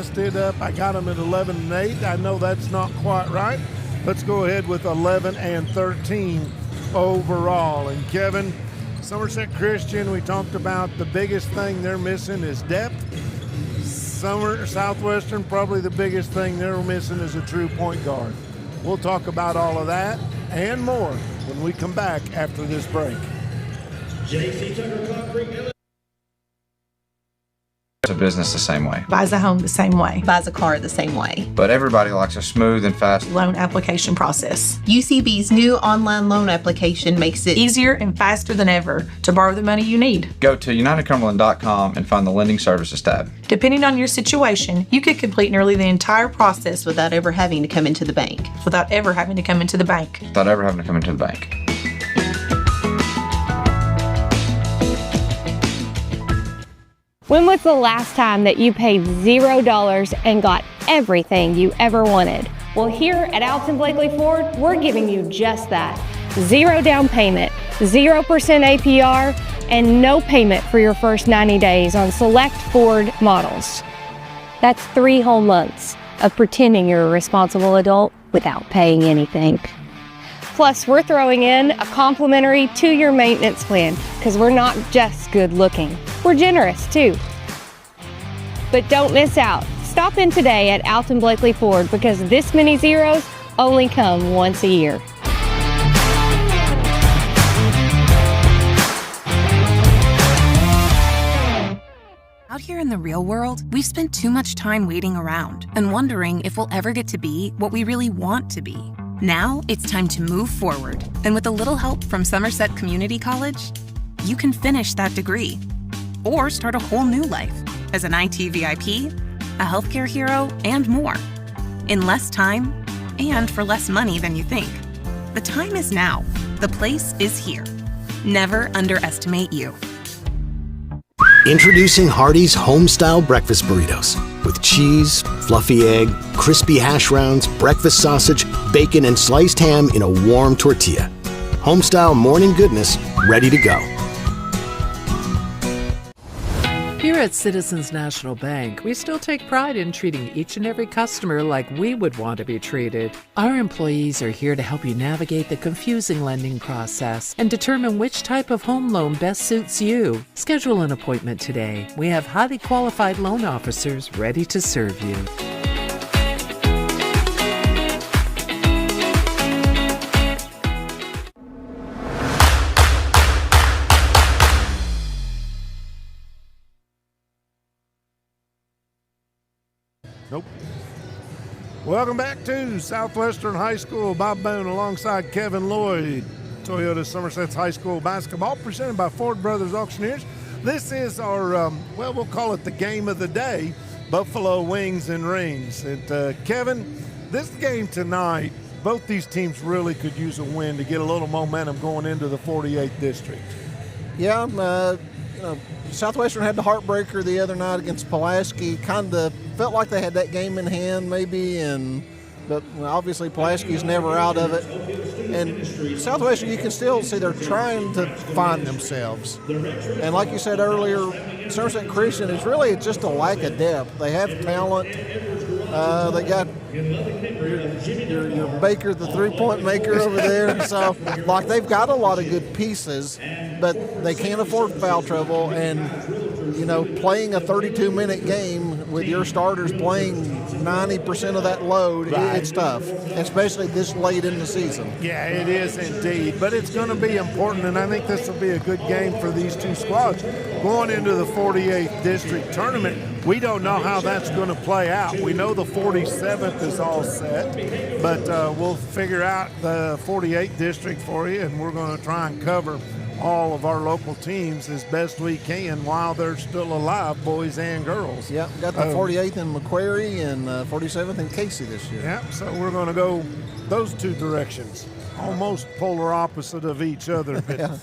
messed it up. I got them at 11-8. I know that's not quite right. Let's go ahead with 11-13 overall. And Kevin, Somerset Christian, we talked about the biggest thing they're missing is depth. Southwestern, probably the biggest thing they're missing is a true point guard. We'll talk about all of that and more when we come back after this break. J.C. Tucker Concrete. A business the same way. Buys a home the same way. Buys a car the same way. But everybody likes a smooth and fast Loan application process. UCB's new online loan application makes it Easier and faster than ever to borrow the money you need. Go to UnitedCumberland.com and find the Lending Services tab. Depending on your situation, you could complete nearly the entire process without ever having to come into the bank. without ever having to come into the bank. Without ever having to come into the bank. When was the last time that you paid $0 and got everything you ever wanted? Well, here at Alton Blakely Ford, we're giving you just that. 0 down payment, 0% APR, and no payment for your first 90 days on select Ford models. That's 3 whole months of pretending you're a responsible adult without paying anything. Plus, we're throwing in a complimentary 2-year maintenance plan because we're not just good looking. We're generous too. But don't miss out. Stop in today at Alton Blakely Ford because this many zeros only come once a year. Out here in the real world, we've spent too much time waiting around and wondering if we'll ever get to be what we really want to be. Now it's time to move forward, and with a little help from Somerset Community College, you can finish that degree or start a whole new life as an IT VIP, a healthcare hero, and more in less time and for less money than you think. The time is now. The place is here. Never underestimate you. Introducing Hardee's Homestyle Breakfast Burritos. With cheese, fluffy egg, crispy hash browns, breakfast sausage, bacon, and sliced ham in a warm tortilla. Homestyle morning goodness, ready to go. Here at Citizens National Bank, we still take pride in treating each and every customer like we would want to be treated. Our employees are here to help you navigate the confusing lending process and determine which type of home loan best suits you. Schedule an appointment today. We have highly qualified loan officers ready to serve you. Nope. Welcome back to Southwestern High School. Bob Boone alongside Kevin Lloyd. Toyota Somerset's High School basketball presented by Ford Brothers Auctioneers. This is our, we'll call it the game of the day, Buffalo Wings and Rings. And Kevin, this game tonight, both these teams really could use a win to get a little momentum going into the 48th district. Yeah, Southwestern had the heartbreaker the other night against Pulaski. Kind of felt like they had that game in hand, maybe, but obviously Pulaski's never out of it. And Southwestern, you can still see they're trying to find themselves. And like you said earlier, Somerset Christian is really just a lack of depth. They have talent. They got your Baker, the three-point maker over there. So, like, they've got a lot of good pieces, but they can't afford foul trouble. And, playing a 32-minute game with your starters playing 90% of that load, it's tough, especially this late in the season. Yeah, it is indeed. But it's going to be important, and I think this will be a good game for these two squads. Going into the 48th district tournament, we don't know how that's going to play out. We know the 47th is all set, but we'll figure out the 48th district for you, and we're going to try and cover all of our local teams as best we can while they're still alive, boys and girls. Yeah, got the 48th in Macquarie and 47th in Casey this year. Yeah, so we're going to go those two directions, almost polar opposite of each other. But yeah.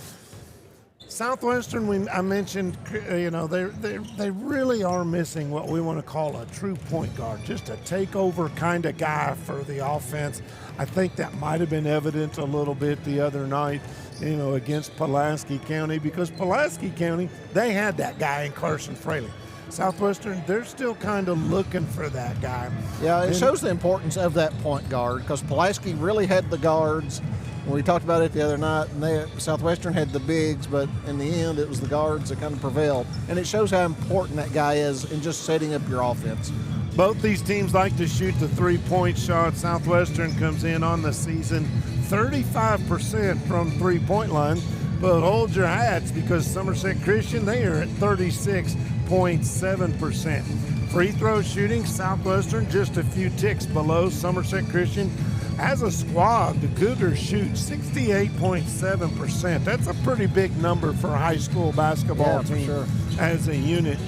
Southwestern, I mentioned, they really are missing what we want to call a true point guard, just a takeover kind of guy for the offense. I think that might have been evident a little bit the other night, against Pulaski County, because Pulaski County, they had that guy in Carson Fraley. Southwestern, they're still kind of looking for that guy. Yeah, it shows the importance of that point guard because Pulaski really had the guards. We talked about it the other night, and Southwestern had the bigs, but in the end, it was the guards that kind of prevailed. And it shows how important that guy is in just setting up your offense. Both these teams like to shoot the three-point shot. Southwestern comes in on the season 35% from three-point line, but hold your hats because Somerset Christian, they are at 36.7%. Free throw shooting, Southwestern just a few ticks below Somerset Christian. As a squad, the Cougars shoot 68.7%. That's a pretty big number for a high school basketball team as a unit.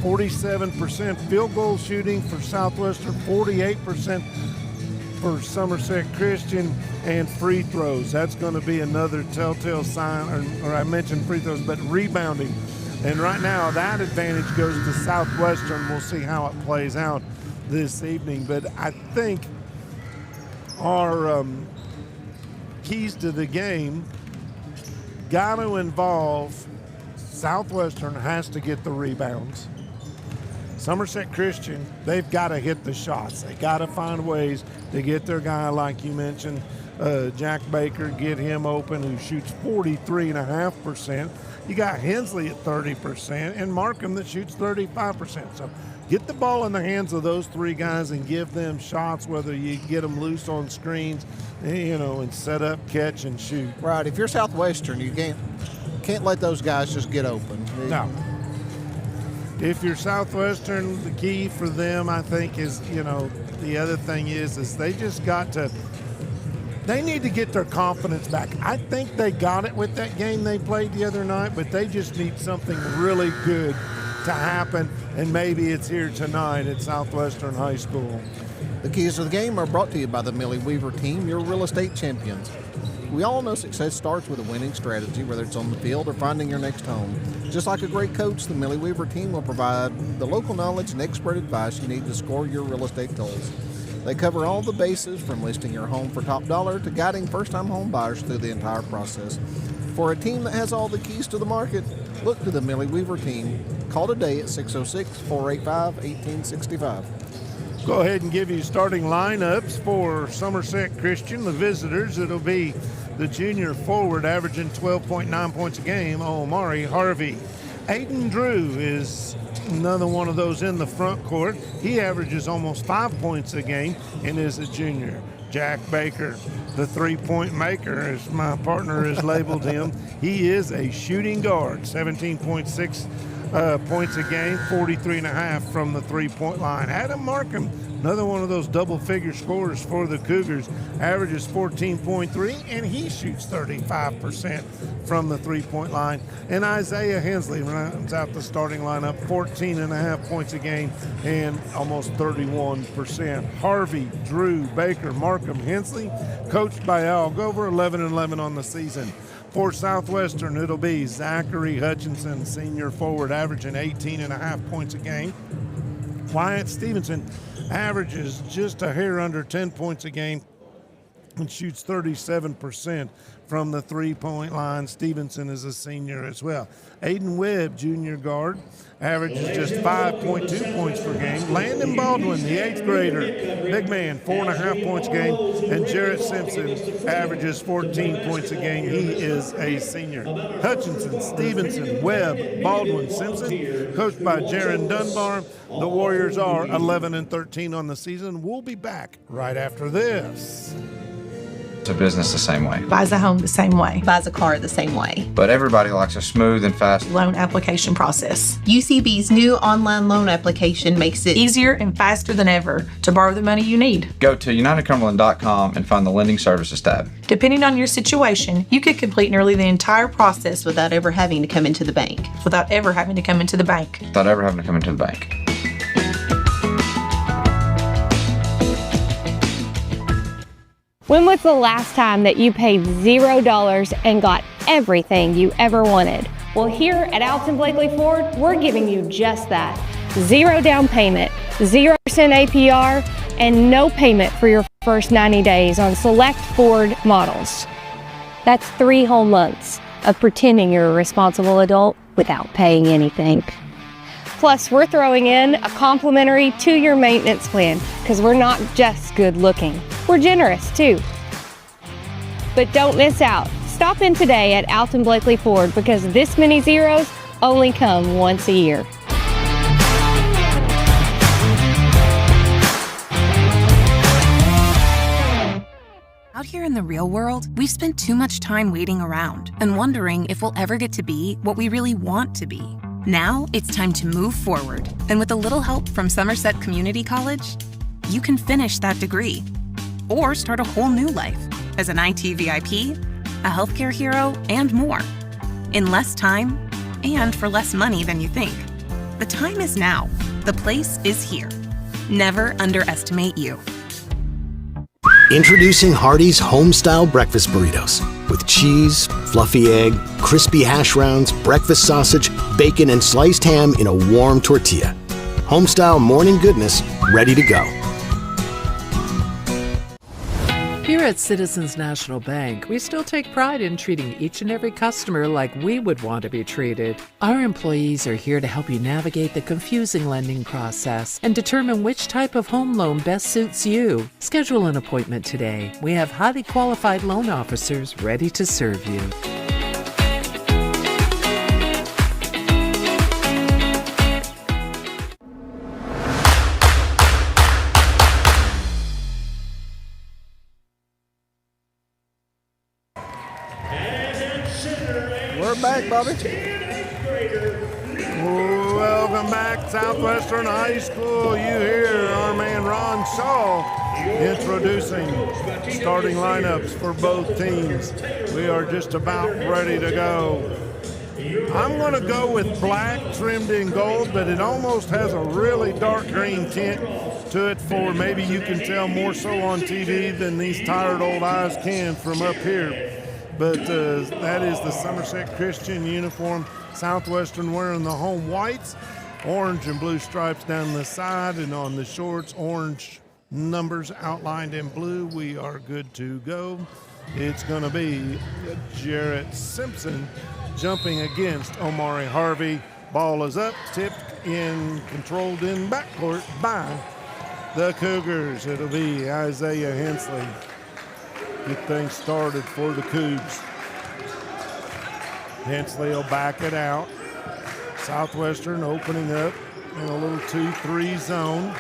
47% field goal shooting for Southwestern, 48% for Somerset Christian, and free throws. That's going to be another telltale sign, or I mentioned free throws, but rebounding. And right now, that advantage goes to Southwestern. We'll see how it plays out this evening. But I think our keys to the game got to involve Southwestern has to get the rebounds. Somerset Christian, they've got to hit the shots. They got to find ways to get their guy, like you mentioned, Jack Baker, get him open, who shoots 43.5%. You got Hensley at 30% and Markham that shoots 35%. So get the ball in the hands of those three guys and give them shots, whether you get them loose on screens, and set up, catch, and shoot. Right. If you're Southwestern, you can't let those guys just get open. No. If you're Southwestern, the key for them, I think, is, the other thing is they just got to – they need to get their confidence back. I think they got it with that game they played the other night, but they just need something really good to happen, and maybe it's here tonight at Southwestern High School. The keys to the game are brought to you by the Millie Weaver team, your real estate champions. We all know success starts with a winning strategy, whether it's on the field or finding your next home. Just like a great coach, the Millie Weaver team will provide the local knowledge and expert advice you need to score your real estate goals. They cover all the bases from listing your home for top dollar to guiding first-time home buyers through the entire process. For a team that has all the keys to the market, look to the Millie Weaver team. Call today at 606-485-1865. Go ahead and give you starting lineups for Somerset Christian. The visitors, it'll be the junior forward averaging 12.9 points a game, Omari Harvey. Aiden Drew is another one of those in the front court. He averages almost 5 points a game and is a junior. Jack Baker, the three-point maker, as my partner has labeled him. He is a shooting guard, 17.6 points a game, 43.5 from the three-point line. Adam Markham, another one of those double-figure scorers for the Cougars, averages 14.3, and he shoots 35% from the three-point line. And Isaiah Hensley rounds out the starting lineup, 14.5 points a game and almost 31%. Harvey, Drew, Baker, Markham, Hensley, coached by Al Gover, 11-11 on the season. For Southwestern, it'll be Zachary Hutchinson, senior forward, averaging 18.5 points a game. Wyatt Stevenson averages just a hair under 10 points a game and shoots 37% from the three-point line. Stevenson is a senior as well. Aiden Webb, junior guard, averages just 5.2 points per game. Landon Baldwin, the eighth grader, big man, 4.5 points a game. And Jarrett Simpson averages 14 points a game. He is a senior. Hutchinson, Stevenson, Webb, Baldwin, Simpson, coached by Jaron Dunbar. The Warriors are 11-13 on the season. We'll be back right after this. A business the same way. Buys a home the same way. Buys a car the same way. But everybody likes a smooth and fast Loan application process. UCB's new online loan application makes it Easier and faster than ever to borrow the money you need. Go to UnitedCumberland.com and find the Lending Services tab. Depending on your situation, you could complete nearly the entire process without ever having to come into the bank. without ever having to come into the bank. Without ever having to come into the bank. When was the last time that you paid $0 and got everything you ever wanted? Well, here at Alton Blakely Ford, we're giving you just that. 0 down payment, 0% APR, and no payment for your first 90 days on select Ford models. That's 3 whole months of pretending you're a responsible adult without paying anything. Plus, we're throwing in a complimentary 2-year maintenance plan because we're not just good looking. We're generous too. But don't miss out. Stop in today at Alton Blakely Ford because this many zeros only come once a year. Out here in the real world, we've spent too much time waiting around and wondering if we'll ever get to be what we really want to be. Now it's time to move forward, and with a little help from Somerset Community College, you can finish that degree or start a whole new life as an IT VIP, a healthcare hero, and more in less time and for less money than you think. The time is now. The place is here. Never underestimate you. Introducing Hardee's Homestyle Breakfast Burritos with cheese, fluffy egg, crispy hash browns, breakfast sausage, bacon, and sliced ham in a warm tortilla. Homestyle morning goodness ready to go. Here at Citizens National Bank, we still take pride in treating each and every customer like we would want to be treated. Our employees are here to help you navigate the confusing lending process and determine which type of home loan best suits you. Schedule an appointment today. We have highly qualified loan officers ready to serve you. We're back, Bobby. Welcome back, Southwestern High School. You hear our man Ron Shaw introducing starting lineups for both teams. We are just about ready to go. I'm going to go with black trimmed in gold, but it almost has a really dark green tint to it for maybe you can tell more so on TV than these tired old eyes can from up here. But that is the Somerset Christian uniform. Southwestern wearing the home whites, orange and blue stripes down the side, and on the shorts, orange numbers outlined in blue. We are good to go. It's going to be Jarrett Simpson jumping against Omari Harvey. Ball is up, tipped in, controlled in backcourt by the Cougars. It'll be Isaiah Hensley. Get things started for the Cougs. Hensley will back it out. Southwestern opening up in a little 2-3 zone.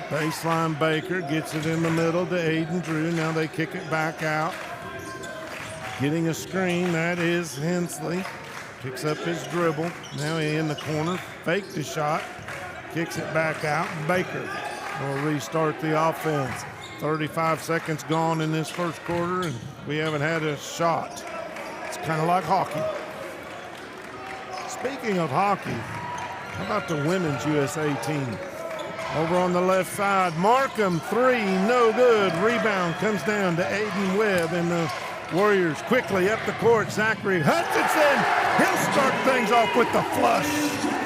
Baseline Baker gets it in the middle to Aiden Drew. Now they kick it back out. Getting a screen, that is Hensley. Picks up his dribble. Now he in the corner, faked the shot. Kicks it back out. Baker will restart the offense. 35 seconds gone in this first quarter, and we haven't had a shot. It's kind of like hockey. Speaking of hockey, how about the women's USA team? Over on the left side, Markham three, no good. Rebound comes down to Aiden Webb, and the Warriors quickly up the court. Zachary Hutchinson, he'll start things off with the flush.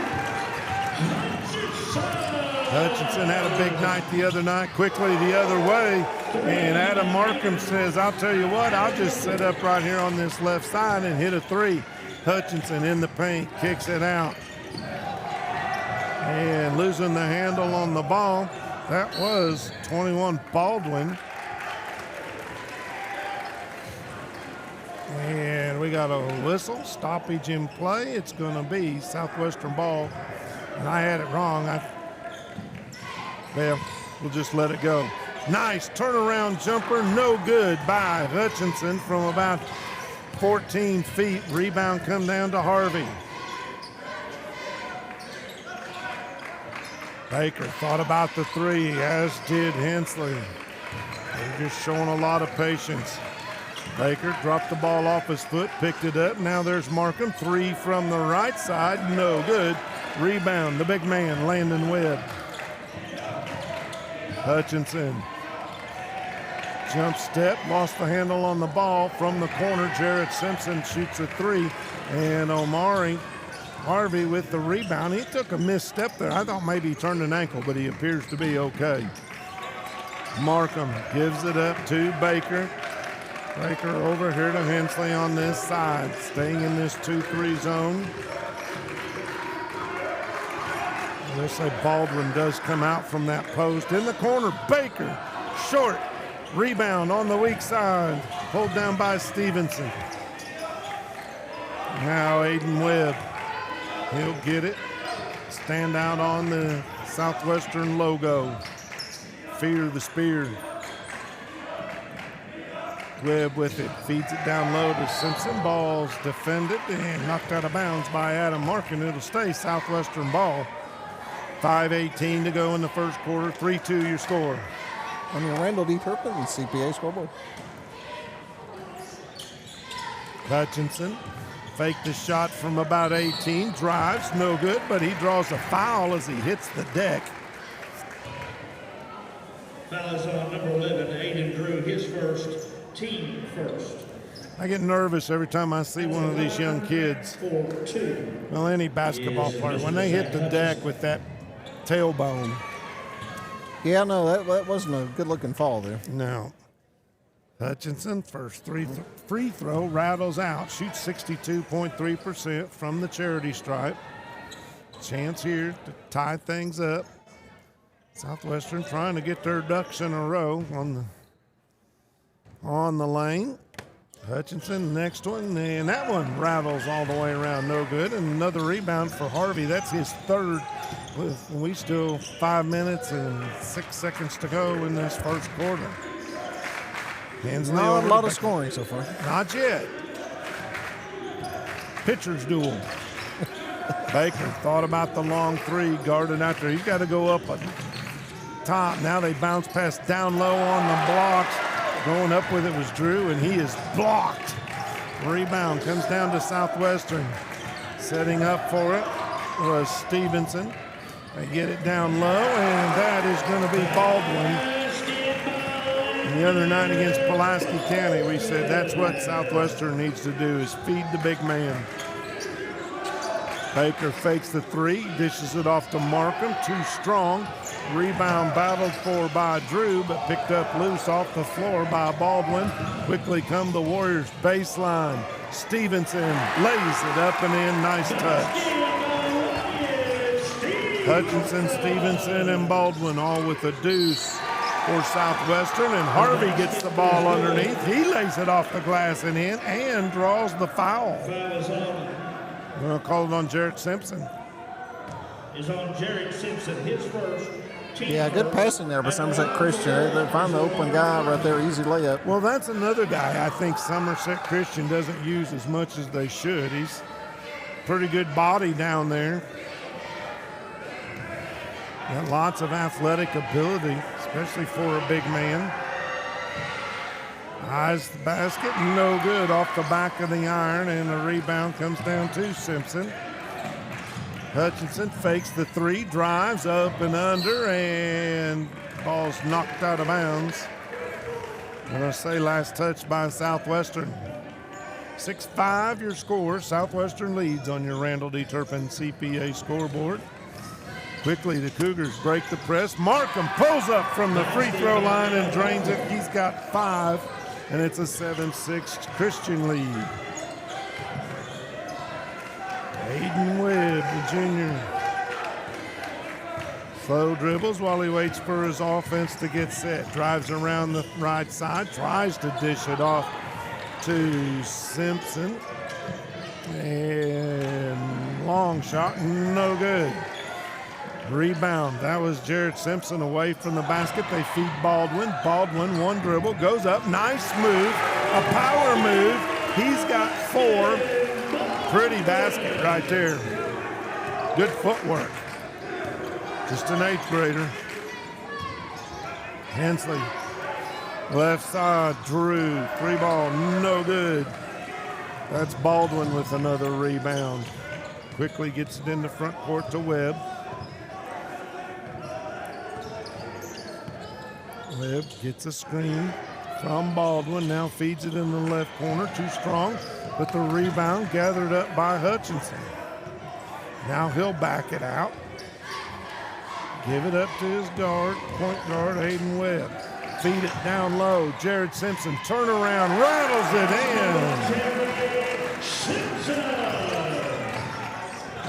Hutchinson had a big night the other night, quickly the other way, and Adam Markham says, I'll tell you what, I'll just set up right here on this left side and hit a three. Hutchinson in the paint, kicks it out. And losing the handle on the ball, that was 21 Baldwin. And we got a whistle, stoppage in play. It's going to be Southwestern ball. And I had it wrong. Well, we'll just let it go. Nice turnaround jumper, no good by Hutchinson from about 14 feet. Rebound come down to Harvey. Baker thought about the three, as did Hensley. They're just showing a lot of patience. Baker dropped the ball off his foot, picked it up. Now there's Markham, three from the right side, no good. Rebound, the big man, Landon Webb. Hutchinson, jump step, lost the handle on the ball from the corner. Jarrett Simpson shoots a three, and Omari Harvey with the rebound. He took a misstep there. I thought maybe he turned an ankle, but he appears to be okay. Markham gives it up to Baker. Baker over here to Hensley on this side, staying in this 2-3 zone. They say Baldwin does come out from that post. In the corner, Baker, short. Rebound on the weak side. Pulled down by Stevenson. Now Aiden Webb. He'll get it. Stand out on the Southwestern logo. Fear the Spear. Webb with it. Feeds it down low to Simpson. Ball's defended and knocked out of bounds by Adam Markin. It'll stay Southwestern ball. 5:18 to go in the first quarter. 3-2 your score. On your Randall D. Turpin CPA scoreboard. Hutchinson faked the shot from about 18. Drives, no good, but he draws a foul as he hits the deck. Foul is on number 11, Aiden Drew, his first, team first. I get nervous every time I see one of these young kids. 4-2. Well, any basketball player, when they hit the deck with that tailbone. Yeah, no, that wasn't a good-looking fall there. No. Hutchinson, first free throw, rattles out, shoots 62.3% from the charity stripe. Chance here to tie things up. Southwestern trying to get their ducks in a row on the lane. Hutchinson, next one, and that one rattles all the way around, no good. And another rebound for Harvey. That's his third. We still 5 minutes and 6 seconds to go in this first quarter. Not a lot of scoring so far. Not yet. Pitcher's duel. Baker thought about the long three, guarded out there. He's got to go up a top. Now they bounce pass down low on the blocks. Going up with it was Drew, and he is blocked. Rebound comes down to Southwestern. Setting up for it was Stevenson. They get it down low, and that is going to be Baldwin. And the other night against Pulaski County, we said that's what Southwestern needs to do is feed the big man. Baker fakes the three, dishes it off to Markham, too strong. Rebound battled for by Drew, but picked up loose off the floor by Baldwin. Quickly come the Warriors baseline. Stevenson lays it up and in, nice touch. Hutchinson, Stevenson, and Baldwin all with a deuce for Southwestern, and Harvey gets the ball underneath. He lays it off the glass and in, and draws the foul. We're going to call it on Jarrett Simpson. Is on Jarrett Simpson, his first. Yeah, good passing there by Somerset Christian. They find the open guy right there, easy layup. Well, that's another guy I think Somerset Christian doesn't use as much as they should. He's pretty good body down there. Got lots of athletic ability, especially for a big man. Eyes the basket, no good off the back of the iron, and the rebound comes down to Simpson. Hutchinson fakes the three, drives up and under, and ball's knocked out of bounds. I'm going to say last touch by Southwestern. 6-5 your score. Southwestern leads on your Randall D. Turpin CPA scoreboard. Quickly, the Cougars break the press. Markham pulls up from the free throw line and drains it. He's got 5, and it's a 7-6 Christian lead. Aiden Webb, the junior. Slow dribbles while he waits for his offense to get set. Drives around the right side, tries to dish it off to Simpson. And long shot, no good. Rebound, that was Jarrett Simpson away from the basket. They feed Baldwin. Baldwin, one dribble, goes up, nice move, a power move. He's got 4. Pretty basket right there. Good footwork. Just an 8th grader. Hensley, left side, Drew, 3 ball, no good. That's Baldwin with another rebound. Quickly gets it in the front court to Webb. Webb gets a screen from Baldwin, now feeds it in the left corner, too strong, but the rebound gathered up by Hutchinson. Now he'll back it out. Give it up to his guard, point guard, Aiden Webb. Feed it down low, Jarrett Simpson, turn around, rattles it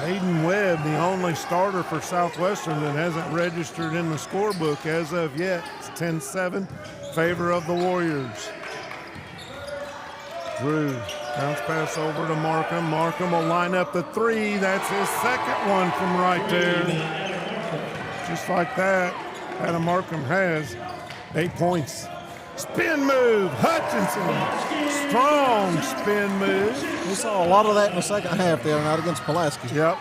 in. Aiden Webb, the only starter for Southwestern that hasn't registered in the scorebook as of yet. It's 10-7, favor of the Warriors. Drew, bounce pass over to Markham. Markham will line up the three. That's his second one from right there. Just like that, Adam Markham has 8 points. Spin move, Hutchinson. Strong spin move. We saw a lot of that in the second half the other night against Pulaski. Yep.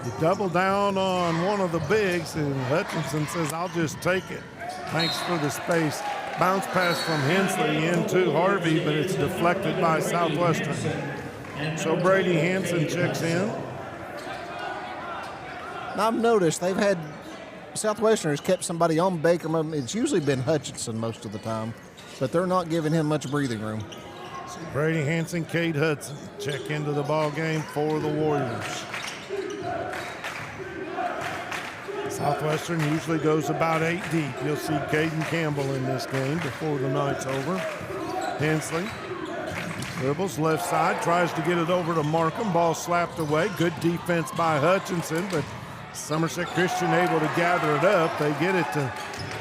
You double down on one of the bigs, and Hutchinson says, I'll just take it. Thanks for the space. Bounce pass from Hensley into Harvey, but it's deflected by Southwestern. So Brady Hanson checks in. Now I've noticed they've had Southwestern has kept somebody on Baker. It's usually been Hutchinson most of the time, but they're not giving him much breathing room. So Brady Hanson, Cade Hudson check into the ball game for the Warriors. Southwestern usually goes about 8 deep. You'll see Caden Campbell in this game before the night's over. Hensley dribbles left side, tries to get it over to Markham. Ball slapped away. Good defense by Hutchinson, but Somerset Christian able to gather it up. They get it to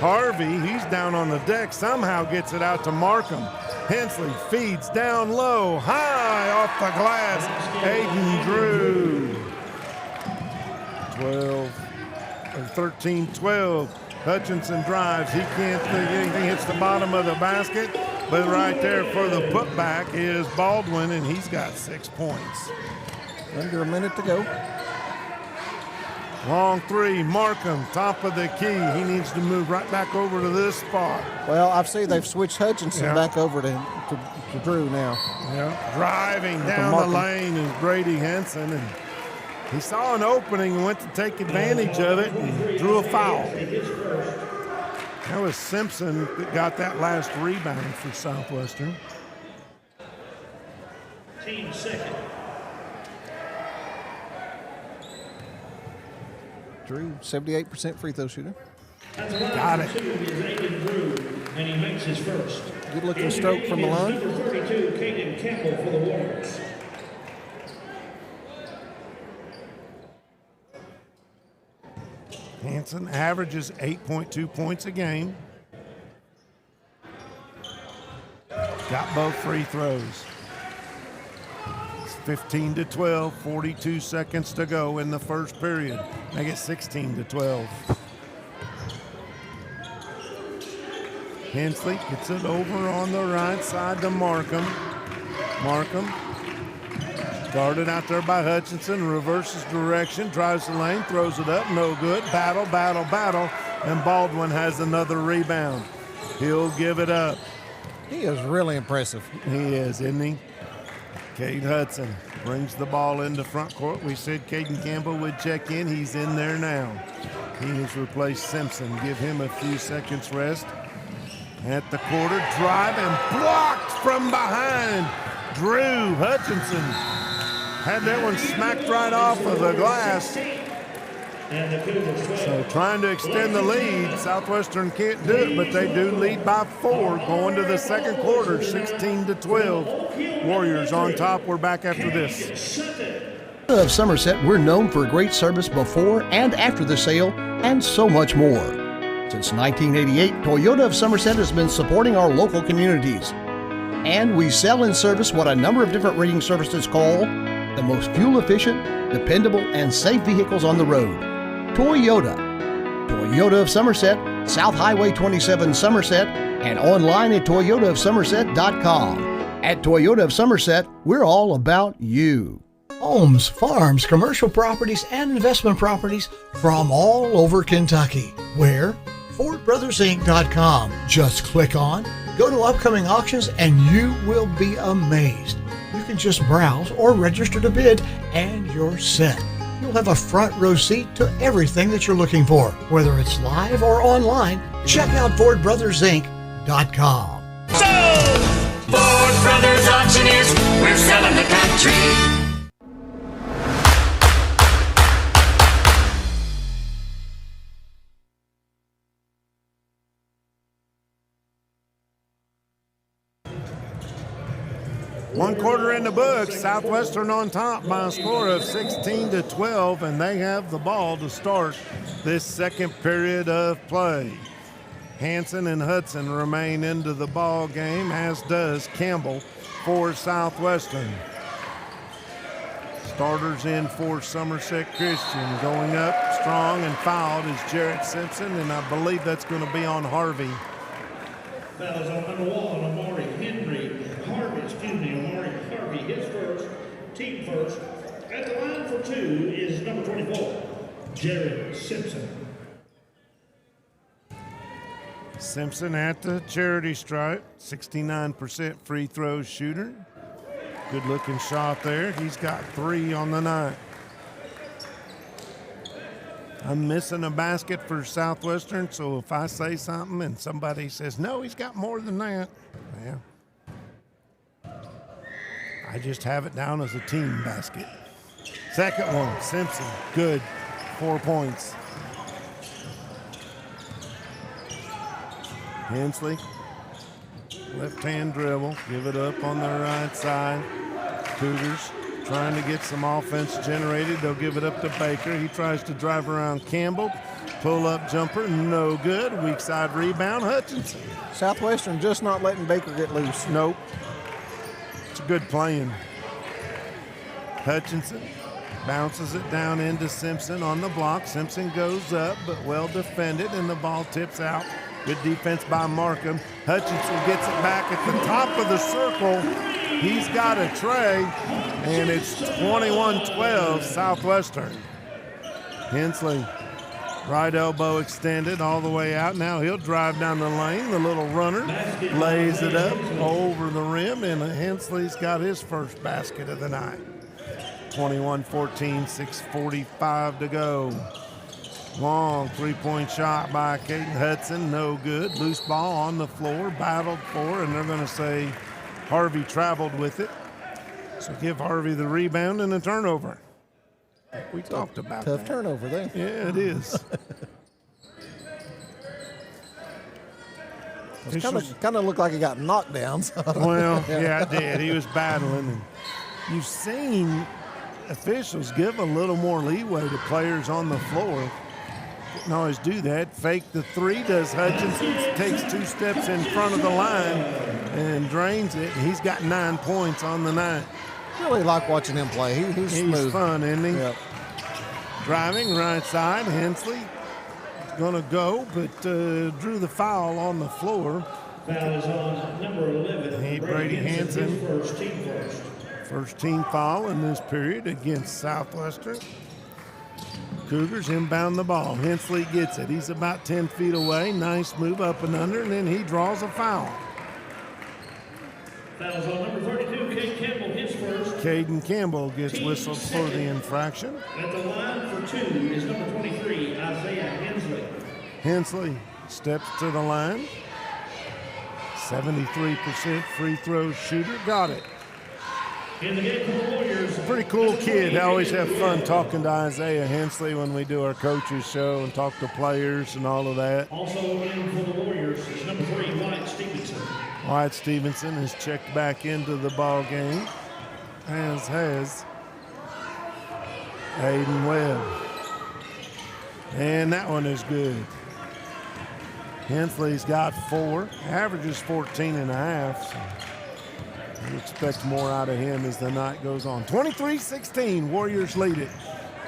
Harvey. He's down on the deck. Somehow gets it out to Markham. Hensley feeds down low, high off the glass. Aiden Drew. 13-12. Hutchinson drives. He can't think anything. Hits the bottom of the basket. But right there for the putback is Baldwin, and he's got 6 points. Under a minute to go. Long three, Markham, top of the key. He needs to move right back over to this spot. Well, I've seen they've switched Hutchinson back over to Drew now. Yeah, driving down the lane is Brady Henson, and he saw an opening and went to take advantage of it and drew a foul. That was Simpson that got that last rebound for Southwestern. Team second. Drew, 78% free throw shooter. Got it. And he makes his first. Good looking stroke from the line. Number 32, Caden Campbell for the Warriors. Hanson averages 8.2 points a game. Got both free throws. It's 15-12, 42 seconds to go in the first period. Make it 16-12. Hensley gets it over on the right side to Markham. Markham guarded out there by Hutchinson, reverses direction, drives the lane, throws it up, no good. Battle, battle, battle, and Baldwin has another rebound. He'll give it up. He is really impressive. He is, isn't he? Cade Hudson brings the ball into front court. We said Caden Campbell would check in. He's in there now. He has replaced Simpson. Give him a few seconds rest. At the quarter, drive and blocked from behind. Drew Hutchinson had that one smacked right off of the glass. So trying to extend the lead. Southwestern can't do it, but they do lead by 4 going to the second quarter, 16-12. Warriors on top. We're back after this. Of Somerset, we're known for great service before and after the sale and so much more. Since 1988, Toyota of Somerset has been supporting our local communities. And we sell and service what a number of different rating services call the most fuel-efficient, dependable, and safe vehicles on the road. Toyota. Toyota of Somerset, South Highway 27 Somerset, and online at toyotaofsomerset.com. At Toyota of Somerset, we're all about you. Homes, farms, commercial properties, and investment properties from all over Kentucky. Where? FordBrothersInc.com. Just click on, go to upcoming auctions, and you will be amazed. You can just browse or register to bid, and you're set. You'll have a front row seat to everything that you're looking for, whether it's live or online. Check out FordBrothersInc.com. So, Ford Brothers Auctioneers, we're selling the country. One quarter in the books. Southwestern on top by a score of 16-12, and they have the ball to start this second period of play. Hanson and Hudson remain into the ball game, as does Campbell for Southwestern. Starters in for Somerset Christian. Going up strong and fouled is Jarrett Simpson, and I believe that's going to be on Harvey. Foul is on number 1, Amari Harvey, his first, team first. At the line for 2 is number 24, Jarrett Simpson. Simpson at the charity stripe, 69% free throw shooter. Good looking shot there. He's got 3 on the night. I'm missing a basket for Southwestern, so if I say something and somebody says, no, he's got more than that, yeah, I just have it down as a team basket. Second one, Simpson, good, 4 points. Hensley, left-hand dribble, give it up on the right side. Cougars trying to get some offense generated. They'll give it up to Baker. He tries to drive around Campbell. Pull-up jumper, no good. Weak side rebound, Hutchinson. Southwestern just not letting Baker get loose. Nope. It's a good playing. Hutchinson bounces it down into Simpson on the block. Simpson goes up, but well defended, and the ball tips out. Good defense by Markham. Hutchinson gets it back at the top of the circle. He's got a tray, and it's 21-12 Southwestern. Hensley, right elbow extended all the way out. Now he'll drive down the lane. The little runner lays it up over the rim, and Hensley's got his first basket of the night. 21-14, 6:45 to go. Long three-point shot by Caden Hudson, no good. Loose ball on the floor, battled for, and they're going to say Harvey traveled with it. So give Harvey the rebound and a turnover. We talked about tough that. turnover there. Yeah, it is. It kind of looked like he got knocked down. So well, yeah, it did. He was battling. And you've seen officials give a little more leeway to players on the floor. Didn't always do that. Fake the three, does Hutchinson. Takes 2 steps in front of the line and drains it. He's got 9 points on the night. Really like watching him play. He's smooth. He's fun, isn't he? Yep. Driving right side, Hensley going to go, but drew the foul on the floor. Foul is on number 11, Brady Hanson. His first, team first. First team foul in this period against Southwestern. Cougars inbound the ball. Hensley gets it. He's about 10 feet away. Nice move up and under, and then he draws a foul. Foul's on number 32, Caden Campbell, his first. Caden Campbell gets whistled for the infraction. At the line for 2 is number 23, Isaiah Hensley. Hensley steps to the line. 73% free throw shooter. Got it. In the game for the Warriors. Pretty cool kid. I always have fun talking to Isaiah Hensley when we do our coaches show and talk to players and all of that. Also in for the Warriors is number 3, Wyatt Stevenson. Wyatt Stevenson has checked back into the ball game, as has Aiden Webb. And that one is good. Hensley's got 4, averages 14 and a half. So you expect more out of him as the night goes on. 23-16, Warriors lead it.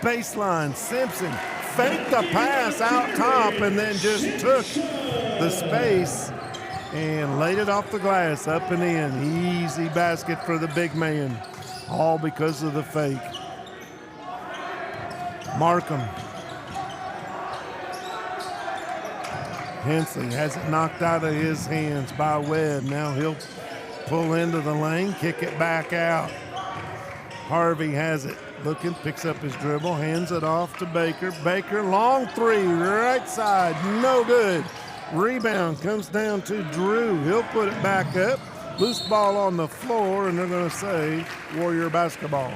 Baseline, Simpson faked the pass out top and then just took the space and laid it off the glass, up and in. Easy basket for the big man, all because of the fake. Markham. Hensley has it knocked out of his hands by Webb. Now he'll pull into the lane, kick it back out. Harvey has it. Looking, picks up his dribble, hands it off to Baker. Baker, long 3, right side, no good. Rebound comes down to Drew. He'll put it back up. Loose ball on the floor, and they're going to say Warrior basketball.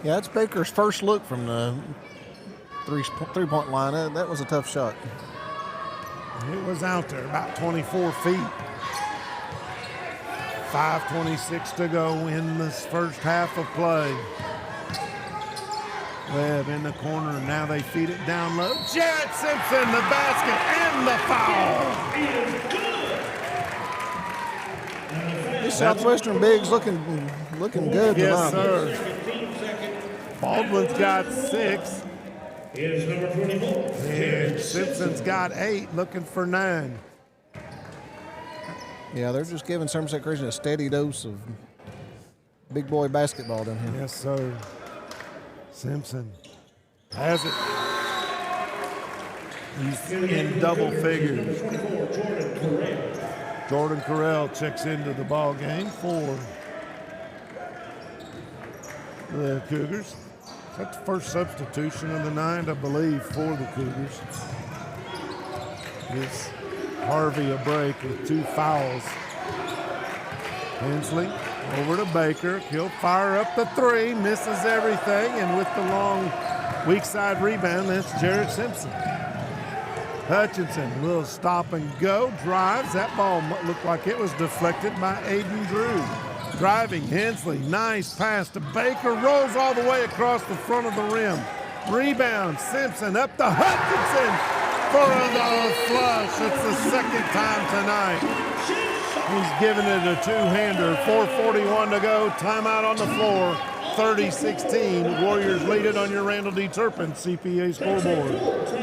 Yeah, that's Baker's first look from the three-point line. That was a tough shot. It was out there, about 24 feet. 5:26 to go in this first half of play. Webb in the corner. Now they feed it down low. Jarrett Simpson, the basket and the foul. These Southwestern bigs looking good tonight. Yes, sir. Baldwin's got 6. Is number 24. And Simpson's got 8, looking for 9. Yeah, they're just giving Somerset Christian a steady dose of big boy basketball down here. Yes, sir. Simpson has it. He's in double figures. Jordan Carell checks into the ball game for the Cougars. That's the first substitution of the night, I believe, for the Cougars. Gives Harvey a break with 2 fouls. Hensley over to Baker. He'll fire up the 3, misses everything, and with the long weak side rebound, that's Jarrett Simpson. Hutchinson, a little stop and go, drives. That ball looked like it was deflected by Aiden Drew. Driving, Hensley, nice pass to Baker, rolls all the way across the front of the rim. Rebound, Simpson up to Hutchinson for the flush. It's the second time tonight. He's giving it a 2-hander. 4:41 to go, timeout on the floor. 30-16, Warriors lead it on your Randall D. Turpin CPA scoreboard.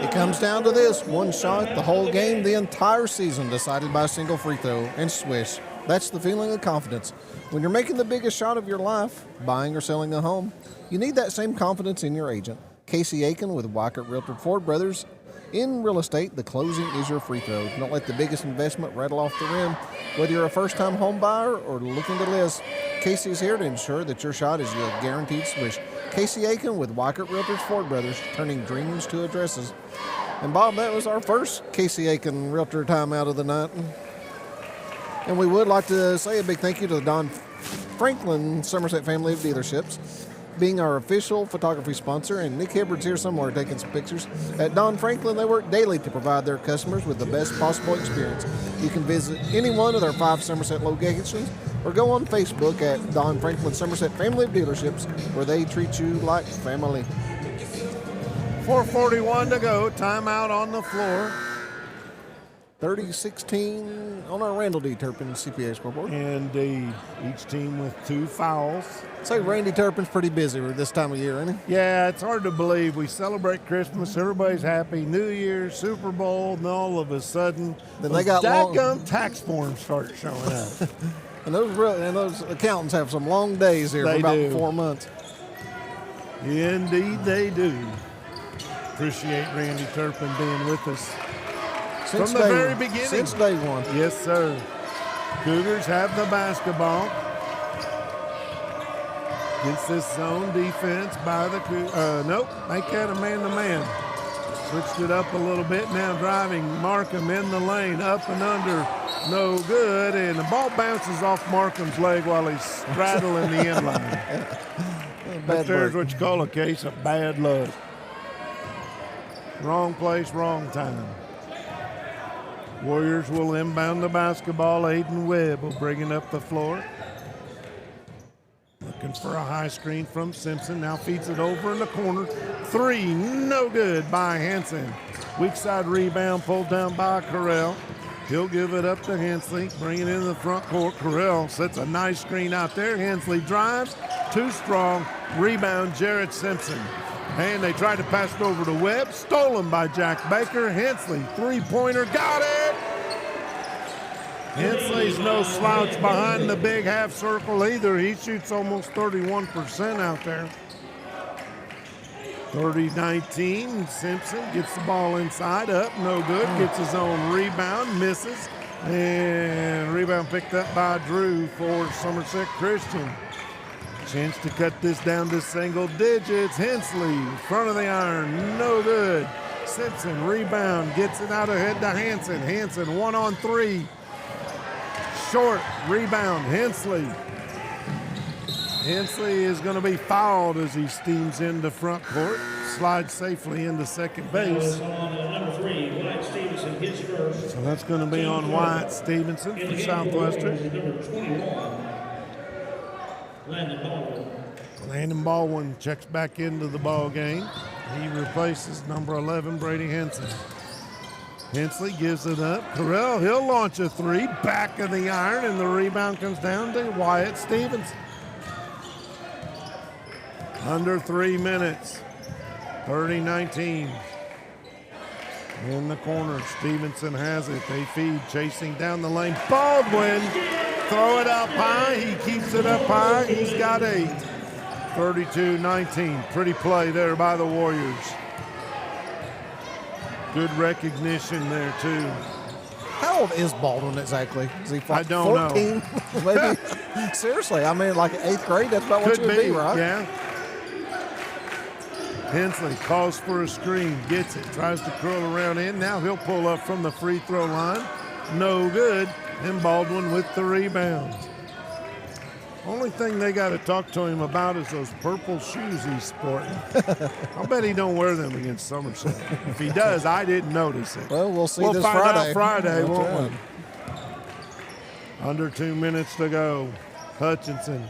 It comes down to this, one shot the whole game, the entire season, decided by a single free throw, and swish. That's the feeling of confidence. When you're making the biggest shot of your life, buying or selling a home, you need that same confidence in your agent. Casey Aiken with Weikert Realtor Ford Brothers. In real estate, the closing is your free throw. Don't let the biggest investment rattle off the rim. Whether you're a first-time home buyer or looking to list, Casey is here to ensure that your shot is a guaranteed swish. Casey Aiken with Weikert Realtors Ford Brothers, turning dreams to addresses. And Bob, that was our first Casey Aiken Realtor timeout of the night. And we would like to say a big thank you to the Don Franklin Somerset family of dealerships, being our official photography sponsor, and Nick Hibbard's here somewhere taking some pictures. At Don Franklin, they work daily to provide their customers with the best possible experience. You can visit any one of their 5 Somerset locations or go on Facebook at Don Franklin Somerset Family of Dealerships, where they treat you like family. 4:41 to go, timeout on the floor. 30-16 on our Randall D. Turpin CPA scoreboard. Indeed. Each team with 2 fouls. I'd say Randy Turpin's pretty busy this time of year, isn't he? Yeah, it's hard to believe. We celebrate Christmas, everybody's happy, New Year's, Super Bowl, and all of a sudden, then they got long tax forms start showing up. and those accountants have some long days here for about 4 months. Indeed, they do. Appreciate Randy Turpin being with us. Since from the very beginning. Since day one. Yes, sir. Cougars have the basketball. Against this zone defense by the Cougars. Nope, make that a man-to-man. Switched it up a little bit. Now driving Markham in the lane. Up and under. No good. And the ball bounces off Markham's leg while he's straddling the end line. But there's what you call a case of bad luck. Wrong place, wrong time. Warriors will inbound the basketball. Aiden Webb will bring it up the floor. Looking for a high screen from Simpson. Now feeds it over in the corner. 3, no good by Hanson. Weak side rebound pulled down by Carell. He'll give it up to Hensley. Bring it into the front court. Carell sets a nice screen out there. Hensley drives. Too strong. Rebound, Jarrett Simpson. And they tried to pass it over to Webb. Stolen by Jack Baker. Hensley, 3-pointer. Got it! Hensley's no slouch behind the big half circle either. He shoots almost 31% out there. 30-19. Simpson gets the ball inside. Up, no good. Gets his own rebound. Misses. And rebound picked up by Drew for Somerset Christian. Chance to cut this down to single digits. Hensley, front of the iron, no good. Simpson, rebound, gets it out ahead to Hanson. Hanson, 1-on-3. Short, rebound, Hensley. Hensley is going to be fouled as he steams into front court, slides safely into second base. Number 3, Wyatt Stevenson, his first. So that's going to be on Wyatt Stevenson for Southwestern. Number 21, Landon Baldwin. Landon Baldwin checks back into the ball game. He replaces number 11, Brady Henson. Hensley gives it up. Carell, he'll launch a three, back of the iron, and the rebound comes down to Wyatt Stevenson. Under 3 minutes, 30-19. In the corner, Stevenson has it. They feed, chasing down the lane. Baldwin, throw it up high. He keeps it up high. He's got 8. 32-19. Pretty play there by the Warriors. Good recognition there, too. How old is Baldwin exactly? Is he I don't 14? Maybe. Seriously, I mean, like 8th grade, that's about what you would be, right? Yeah. Hensley calls for a screen, gets it, tries to curl around in. Now he'll pull up from the free throw line. No good. And Baldwin with the rebound. Only thing they got to talk to him about is those purple shoes he's sporting. I'll bet he don't wear them against Somerset. If he does, I didn't notice it. Well, we'll see we'll this find Friday. out Friday, That's won't right. we? Under 2 minutes to go. Hutchinson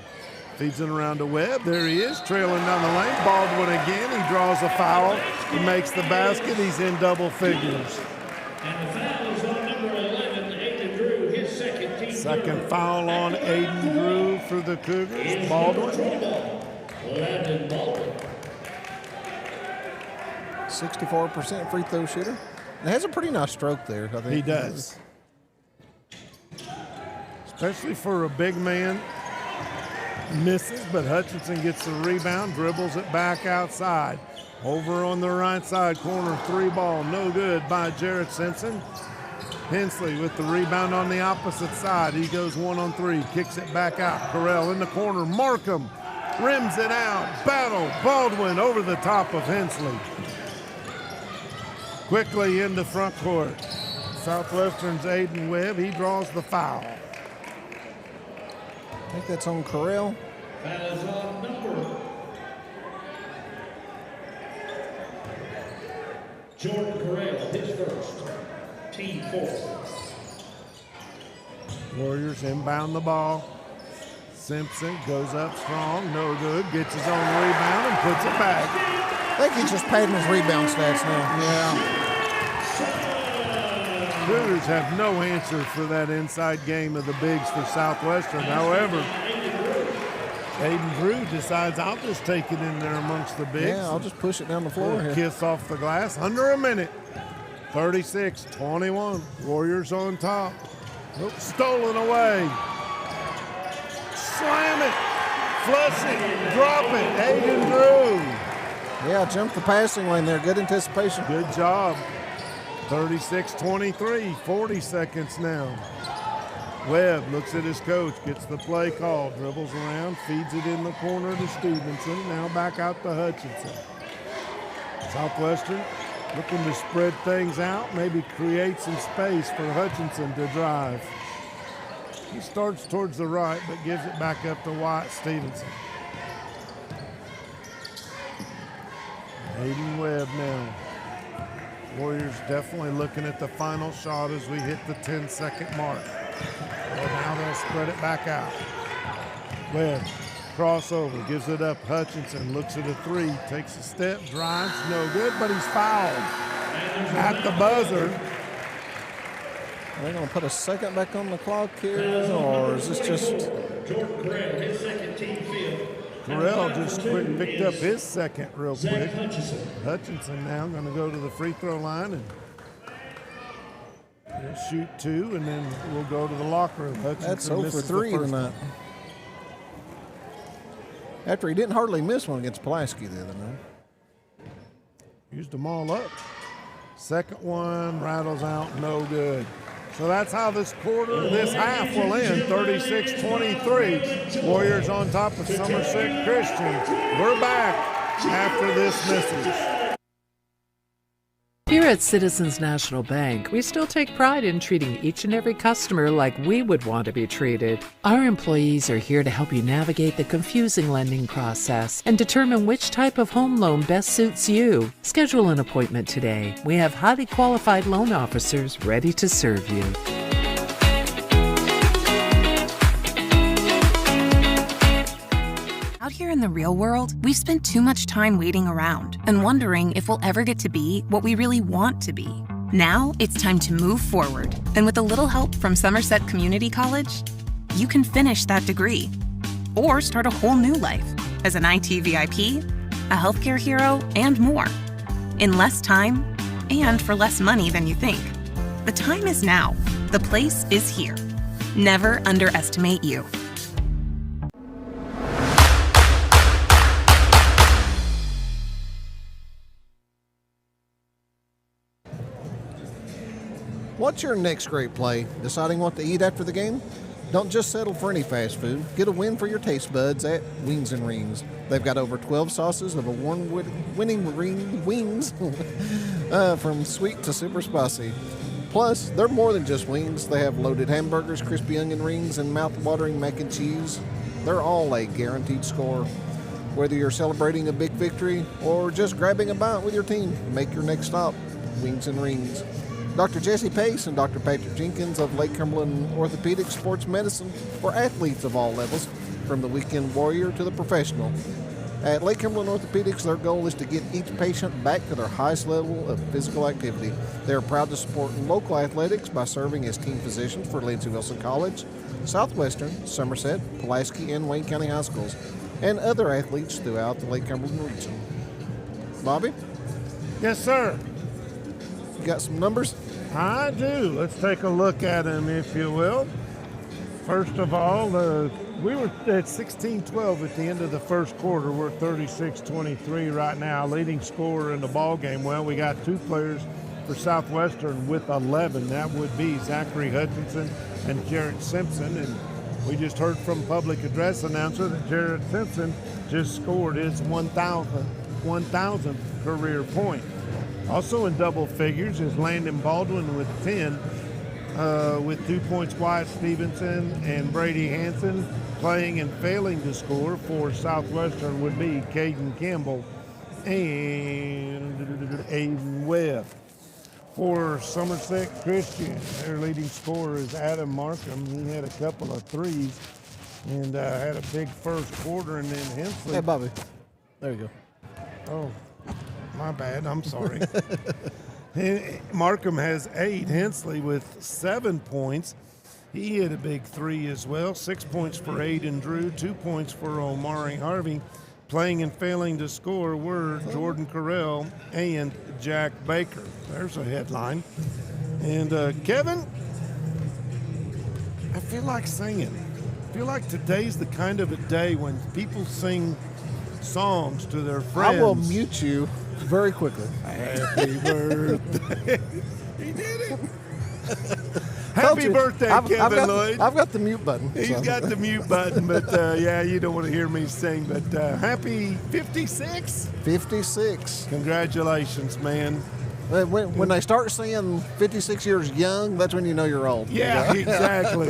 feeds it around to Webb. There he is, trailing down the lane. Baldwin again. He draws a foul. He makes the basket. He's in double figures. And the foul is on number 11, Aiden Drew, his second team. Second foul on Aiden Drew for the Cougars. Baldwin. Landon Baldwin. 64% free throw shooter. And has a pretty nice stroke there, I think. He does. Especially for a big man. Misses, but Hutchinson gets the rebound, dribbles it back outside. Over on the right side corner, 3 ball, no good by Jarrett Simpson. Hensley with the rebound on the opposite side. He goes 1-on-3, kicks it back out. Carell in the corner, Markham rims it out. Battle, Baldwin over the top of Hensley. Quickly into front court. Southwestern's Aiden Webb, he draws the foul. I think that's on Carell. Foul is on number Jordan Carell, his first. Team 4. Warriors inbound the ball. Simpson goes up strong, no good. Gets his own rebound and puts it back. I think he's just padding his rebound stats now. Yeah. Cougars have no answer for that inside game of the bigs for Southwestern. However, Aiden Drew decides I'll just take it in there amongst the bigs. Yeah, I'll just push it down the floor here. Kiss off the glass. Under a minute. 36-21. Warriors on top. Nope, stolen away. Slam it. Flush it. Drop it. Aiden Drew. Yeah, jump the passing lane there. Good anticipation. Good job. 36-23, 40 seconds now. Webb looks at his coach, gets the play call, dribbles around, feeds it in the corner to Stevenson. Now back out to Hutchinson. Southwestern looking to spread things out, maybe create some space for Hutchinson to drive. He starts towards the right, but gives it back up to Wyatt Stevenson. Aiden Webb now. Warriors definitely looking at the final shot as we hit the 10-second mark. Well, now they'll spread it back out. Webb, crossover, gives it up. Hutchinson looks at a 3, takes a step, drives, no good, but he's fouled at the buzzer. Are they going to put a second back on the clock here, or is this just... Jordan Carell, his second team field. Carell just picked up his second real quick. Hutchinson now going to go to the free throw line and he'll shoot 2, and then we'll go to the locker room. Hutchinson That's 0 for misses 3 the first tonight. one. After he didn't hardly miss one against Pulaski the other night. Used them all up. Second one rattles out, no good. So that's how this half will end, 36-23. Warriors on top of Somerset Christian. We're back after this message. Here at Citizens National Bank, we still take pride in treating each and every customer like we would want to be treated. Our employees are here to help you navigate the confusing lending process and determine which type of home loan best suits you. Schedule an appointment today. We have highly qualified loan officers ready to serve you. Out here in the real world, we've spent too much time waiting around and wondering if we'll ever get to be what we really want to be. Now it's time to move forward. And with a little help from Somerset Community College, you can finish that degree or start a whole new life as an IT VIP, a healthcare hero, and more. In less time and for less money than you think. The time is now. The place is here. Never underestimate you. What's your next great play? Deciding what to eat after the game? Don't just settle for any fast food. Get a win for your taste buds at Wings and Rings. They've got over 12 sauces of award-winning wings from sweet to super spicy. Plus, they're more than just wings. They have loaded hamburgers, crispy onion rings, and mouth-watering mac and cheese. They're all a guaranteed score. Whether you're celebrating a big victory or just grabbing a bite with your team, make your next stop Wings and Rings. Dr. Jesse Pace and Dr. Patrick Jenkins of Lake Cumberland Orthopedic Sports Medicine for athletes of all levels, from the weekend warrior to the professional. At Lake Cumberland Orthopedics, their goal is to get each patient back to their highest level of physical activity. They are proud to support local athletics by serving as team physicians for Lindsey Wilson College, Southwestern, Somerset, Pulaski, and Wayne County High Schools, and other athletes throughout the Lake Cumberland region. Bobby? Yes, sir. You got some numbers? I do. Let's take a look at them, if you will. First of all, we were at 16-12 at the end of the first quarter. We're 36-23 right now. Leading scorer in the ball game. Well, we got two players for Southwestern with 11. That would be Zachary Hutchinson and Jarrett Simpson. And we just heard from public address announcer that Jarrett Simpson just scored his 1,000th career point. Also in double figures is Landon Baldwin with 10, with 2 points Wyatt Stevenson and Brady Hanson. Playing and failing to score for Southwestern would be Caden Campbell and Aiden Webb. For Somerset Christian, their leading scorer is Adam Markham. He had a couple of threes and had a big first quarter, and then Hensley. Hey, Bobby. There you go. Oh. My bad, I'm sorry. Markham has 8. Hensley with 7 points. He hit a big three as well. 6 points for Aiden Drew, 2 points for Omari Harvey. Playing and failing to score were Jordan Carell and Jack Baker. There's a headline. And Kevin, I feel like singing. I feel like today's the kind of a day when people sing songs to their friends. I will mute you very quickly. Happy birthday. He did it. Happy birthday, Kevin Lloyd. I've got the mute button. He's got the mute button, but yeah, you don't want to hear me sing. But happy 56? 56. Congratulations, man. When they start saying 56 years young, that's when you know you're old. Yeah, exactly.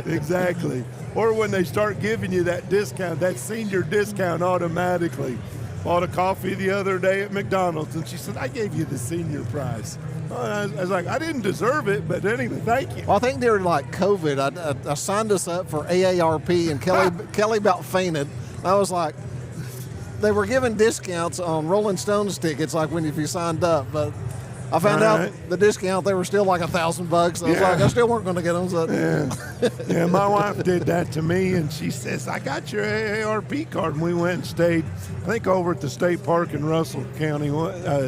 Exactly. Or when they start giving you that discount, that senior discount automatically. Bought a coffee the other day at McDonald's, and she said, I gave you the senior price. I was like, I didn't deserve it, but anyway, thank you. Well, I think during like COVID, I signed us up for AARP, and Kelly about fainted. I was like, they were giving discounts on Rolling Stones tickets, like if you signed up, but I found out the discount, they were still like $1,000. I was like, I still weren't going to get them. So. Yeah, my wife did that to me, and she says, I got your AARP card. And we went and stayed, I think, over at the state park in Russell County,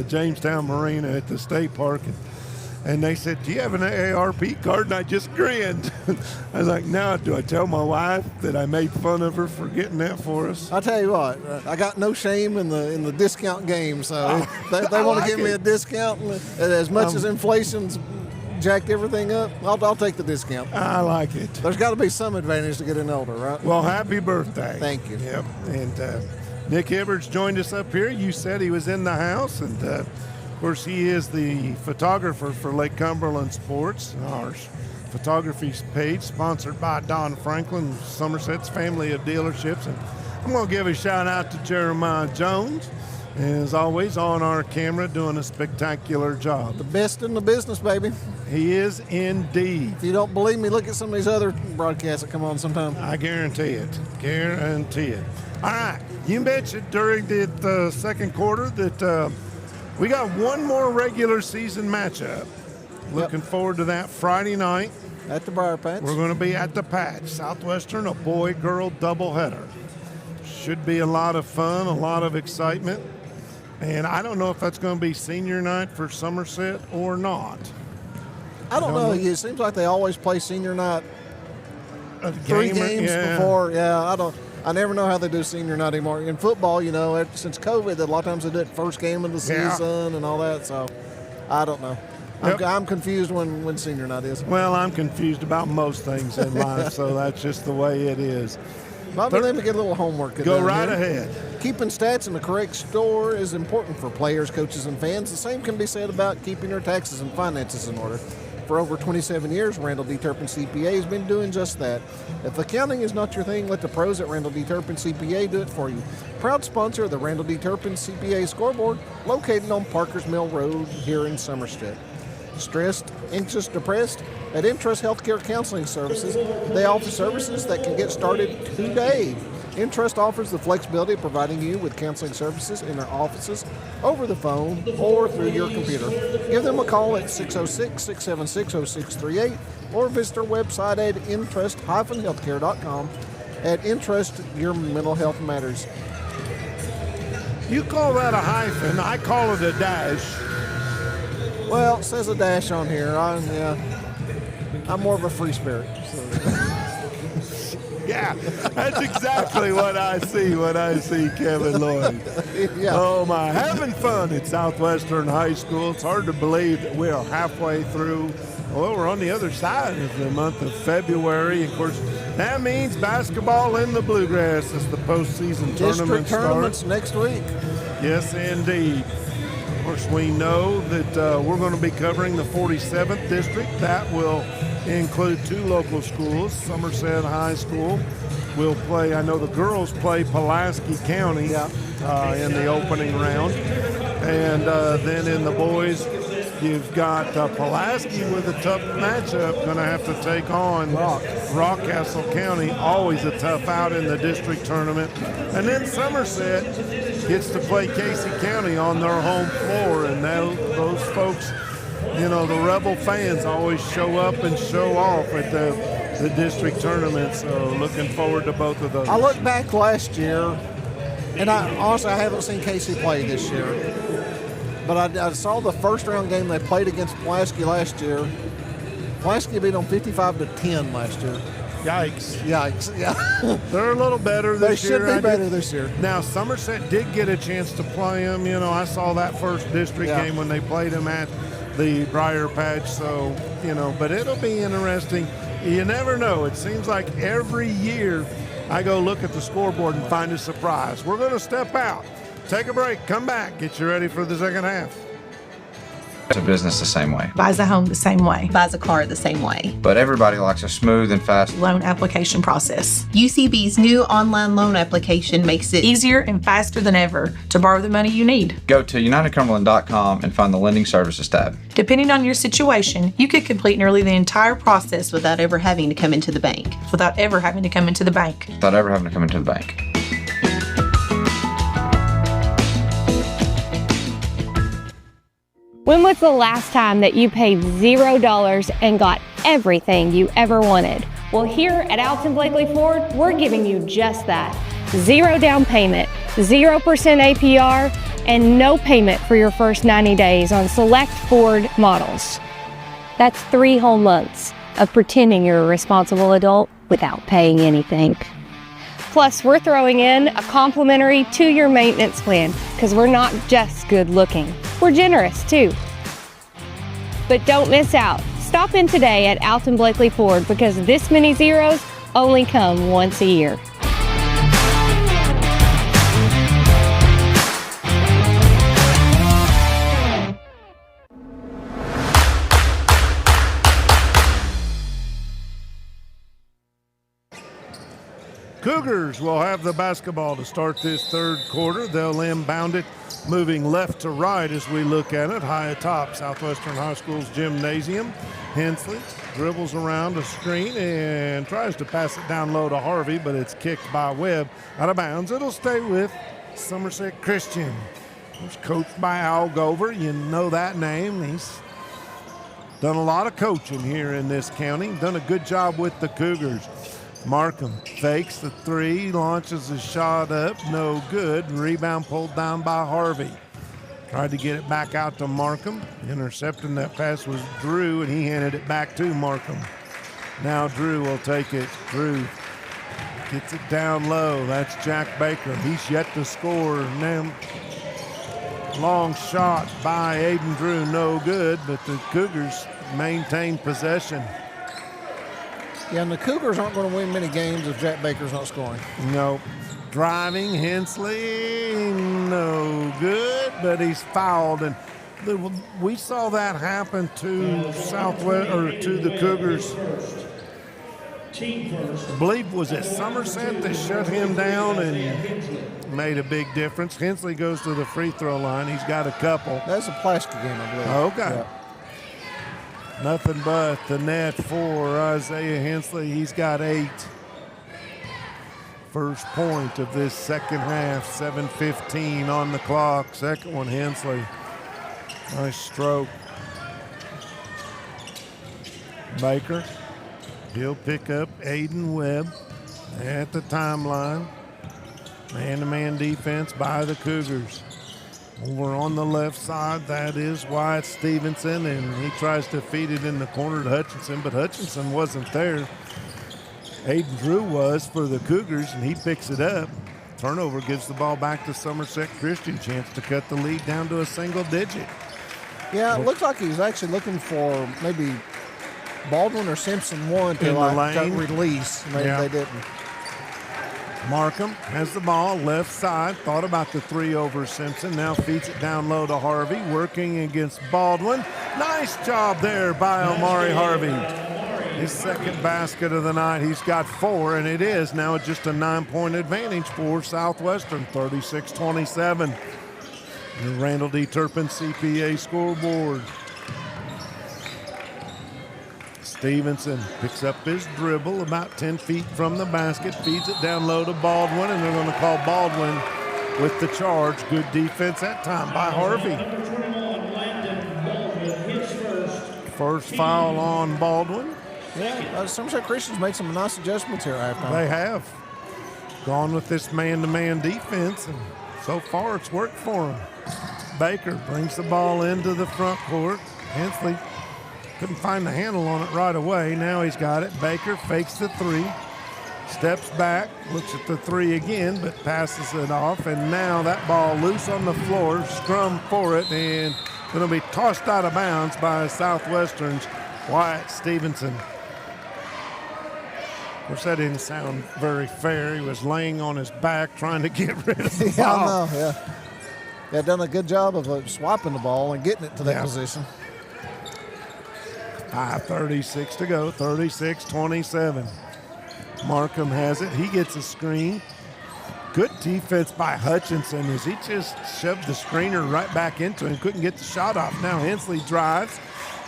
Jamestown Marina at the state park. And they said, do you have an AARP card? And I just grinned. I was like, now do I tell my wife that I made fun of her for getting that for us? I'll tell you what, I got no shame in the discount game. So they want to give me a discount. And as much as inflation's jacked everything up, I'll take the discount. I like it. There's got to be some advantage to getting older, right? Well, happy birthday. Thank you. Yep. And Nick Hibbert's joined us up here. You said he was in the house, and Of course, he is the photographer for Lake Cumberland Sports, our photography page, sponsored by Don Franklin, Somerset's family of dealerships. And I'm going to give a shout out to Jeremiah Jones, as always, on our camera, doing a spectacular job. The best in the business, baby. He is indeed. If you don't believe me, look at some of these other broadcasts that come on sometime. I guarantee it. Guarantee it. All right. You mentioned during the second quarter that we got one more regular season matchup. Looking forward to that Friday night. At the Briar Patch. We're going to be at the Patch. Southwestern, a boy-girl doubleheader. Should be a lot of fun, a lot of excitement. And I don't know if that's going to be senior night for Somerset or not. I don't know. It seems like they always play senior night 3 games yeah. before. Yeah, I never know how they do senior night anymore. In football, since COVID, a lot of times they do it first game of the season and all that. So I don't know. Yep. I'm confused when senior night is. Well, I'm confused about most things in life, so that's just the way it is. Bobby, let me get a little homework. Go right ahead. Keeping stats in the correct store is important for players, coaches, and fans. The same can be said about keeping your taxes and finances in order. For over 27 years, Randall D. Turpin CPA has been doing just that. If accounting is not your thing, let the pros at Randall D. Turpin CPA do it for you. Proud sponsor of the Randall D. Turpin CPA scoreboard, located on Parkers Mill Road here in Somerset. Stressed, anxious, depressed? At Intrust Healthcare Counseling Services, they offer services that can get started today. Intrust offers the flexibility of providing you with counseling services in their offices, over the phone, or through your computer. Give them a call at 606-676-0638 or visit their website at intrust-healthcare.com. At Intrust, your mental health matters. You call that a hyphen. I call it a dash. Well, it says a dash on here. I'm more of a free spirit. So. Yeah, that's exactly what I see when I see Kevin Lloyd. Yeah. Oh, my. Having fun at Southwestern High School. It's hard to believe that we are halfway through. Well, we're on the other side of the month of February. Of course, that means basketball in the Bluegrass as the postseason District tournament tournaments starts. next week. Yes, indeed. Of course, we know that we're going to be covering the 47th district. That will include 2 local schools. Somerset High School will play, I know the girls play Pulaski County in the opening round. And then in the boys, you've got Pulaski with a tough matchup, going to have to take on Rockcastle County, always a tough out in the district tournament. And then Somerset gets to play Casey County on their home floor, and those folks, the Rebel fans always show up and show off at the district tournament, so looking forward to both of those. I look back last year, and I haven't seen Casey play this year, but I saw the first round game they played against Pulaski last year. Pulaski beat them 55-10 last year. Yikes. Yeah. They're a little better this year. They should be better this year. Now, Somerset did get a chance to play them. I saw that first district game when they played them at the Briar Patch. So, but it'll be interesting. You never know. It seems like every year I go look at the scoreboard and find a surprise. We're going to step out, take a break, come back, get you ready for the second half. To business the same way. Buys a home the same way. Buys a car the same way. But everybody likes a smooth and fast Loan application process. UCB's new online loan application makes it Easier and faster than ever to borrow the money you need. Go to unitedcumberland.com and find the Lending Services tab. Depending on your situation, you could complete nearly the entire process without ever having to come into the bank. Without ever having to come into the bank. Without ever having to come into the bank. When was the last time that you paid $0 and got everything you ever wanted? Well, here at Alton Blakely Ford, we're giving you just that. 0 down payment, 0% APR, and no payment for your first 90 days on select Ford models. That's 3 whole months of pretending you're a responsible adult without paying anything. Plus, we're throwing in a complimentary 2-year maintenance plan because we're not just good looking. We're generous too. But don't miss out. Stop in today at Alton Blakely Ford because this many zeros only come once a year. Cougars will have the basketball to start this third quarter. They'll inbound it, moving left to right as we look at it. High atop Southwestern High School's gymnasium. Hensley dribbles around a screen and tries to pass it down low to Harvey, but it's kicked by Webb out of bounds. It'll stay with Somerset Christian. He's coached by Al Gover. You know that name. He's done a lot of coaching here in this county. Done a good job with the Cougars. Markham fakes the three, launches his shot up, no good. Rebound pulled down by Harvey. Tried to get it back out to Markham. Intercepting that pass was Drew, and he handed it back to Markham. Now Drew will take it. Drew gets it down low. That's Jack Baker. He's yet to score. Now, long shot by Aiden Drew, no good, but the Cougars maintain possession. Yeah, and the Cougars aren't going to win many games if Jack Baker's not scoring. No. Driving, Hensley, no good, but he's fouled. And we saw that happen to Southwest, or to the Cougars. I believe was it Somerset that shut him down and made a big difference. Hensley goes to the free throw line. He's got a couple. That's a Pulaski game, I believe. Okay. Yeah. Nothing but the net for Isaiah Hensley. He's got 8. First point of this second half, 7:15 on the clock. Second one, Hensley. Nice stroke. Baker. He'll pick up Aiden Webb at the timeline. Man-to-man defense by the Cougars. Over on the left side, that is Wyatt Stevenson, and he tries to feed it in the corner to Hutchinson, but Hutchinson wasn't there. Aiden Drew was for the Cougars, and he picks it up. Turnover gives the ball back to Somerset Christian. Chance to cut the lead down to a single digit. Yeah, it looks like he's actually looking for maybe Baldwin or Simpson one to release. Maybe they didn't. Markham has the ball, left side. Thought about the three over Simpson. Now feeds it down low to Harvey, working against Baldwin. Nice job there by Omari Harvey. His second basket of the night. He's got 4, and it is now just a 9-point advantage for Southwestern, 36-27. The Randall D. Turpin CPA scoreboard. Stevenson picks up his dribble about 10 feet from the basket, feeds it down low to Baldwin, and they're going to call Baldwin with the charge. Good defense that time by Harvey. First foul on Baldwin. Yeah, Somerset Christian's made some nice adjustments here at halftime. They have gone with this man-to-man defense, and so far it's worked for them. Baker brings the ball into the front court. Hensley couldn't find the handle on it right away. Now he's got it. Baker fakes the three, steps back, looks at the three again, but passes it off. And now that ball loose on the floor, scrum for it, and going to be tossed out of bounds by Southwestern's Wyatt Stevenson. Of course, that didn't sound very fair. He was laying on his back trying to get rid of the ball. I know, yeah. They've done a good job of swapping the ball and getting it to that position. 5:36 to go, 36-27. Markham has it. He gets a screen. Good defense by Hutchinson as he just shoved the screener right back into him. Couldn't get the shot off. Now Hensley drives,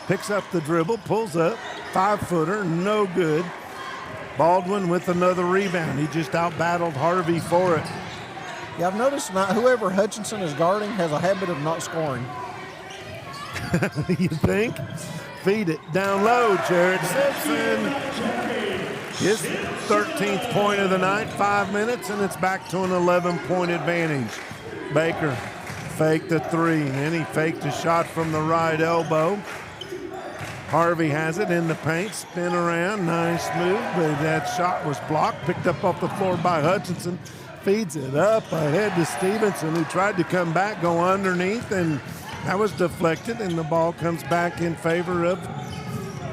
picks up the dribble, pulls up, 5-footer, no good. Baldwin with another rebound. He just out-battled Harvey for it. Yeah, I've noticed whoever Hutchinson is guarding has a habit of not scoring. You think? Feed it down low, Jared Simpson. His 13th point of the night, 5 minutes, and it's back to an 11-point advantage. Baker faked the three, and he faked a shot from the right elbow. Harvey has it in the paint, spin around, nice move, but that shot was blocked, picked up off the floor by Hutchinson, feeds it up ahead to Stevenson, who tried to come back, go underneath, and that was deflected, and the ball comes back in favor of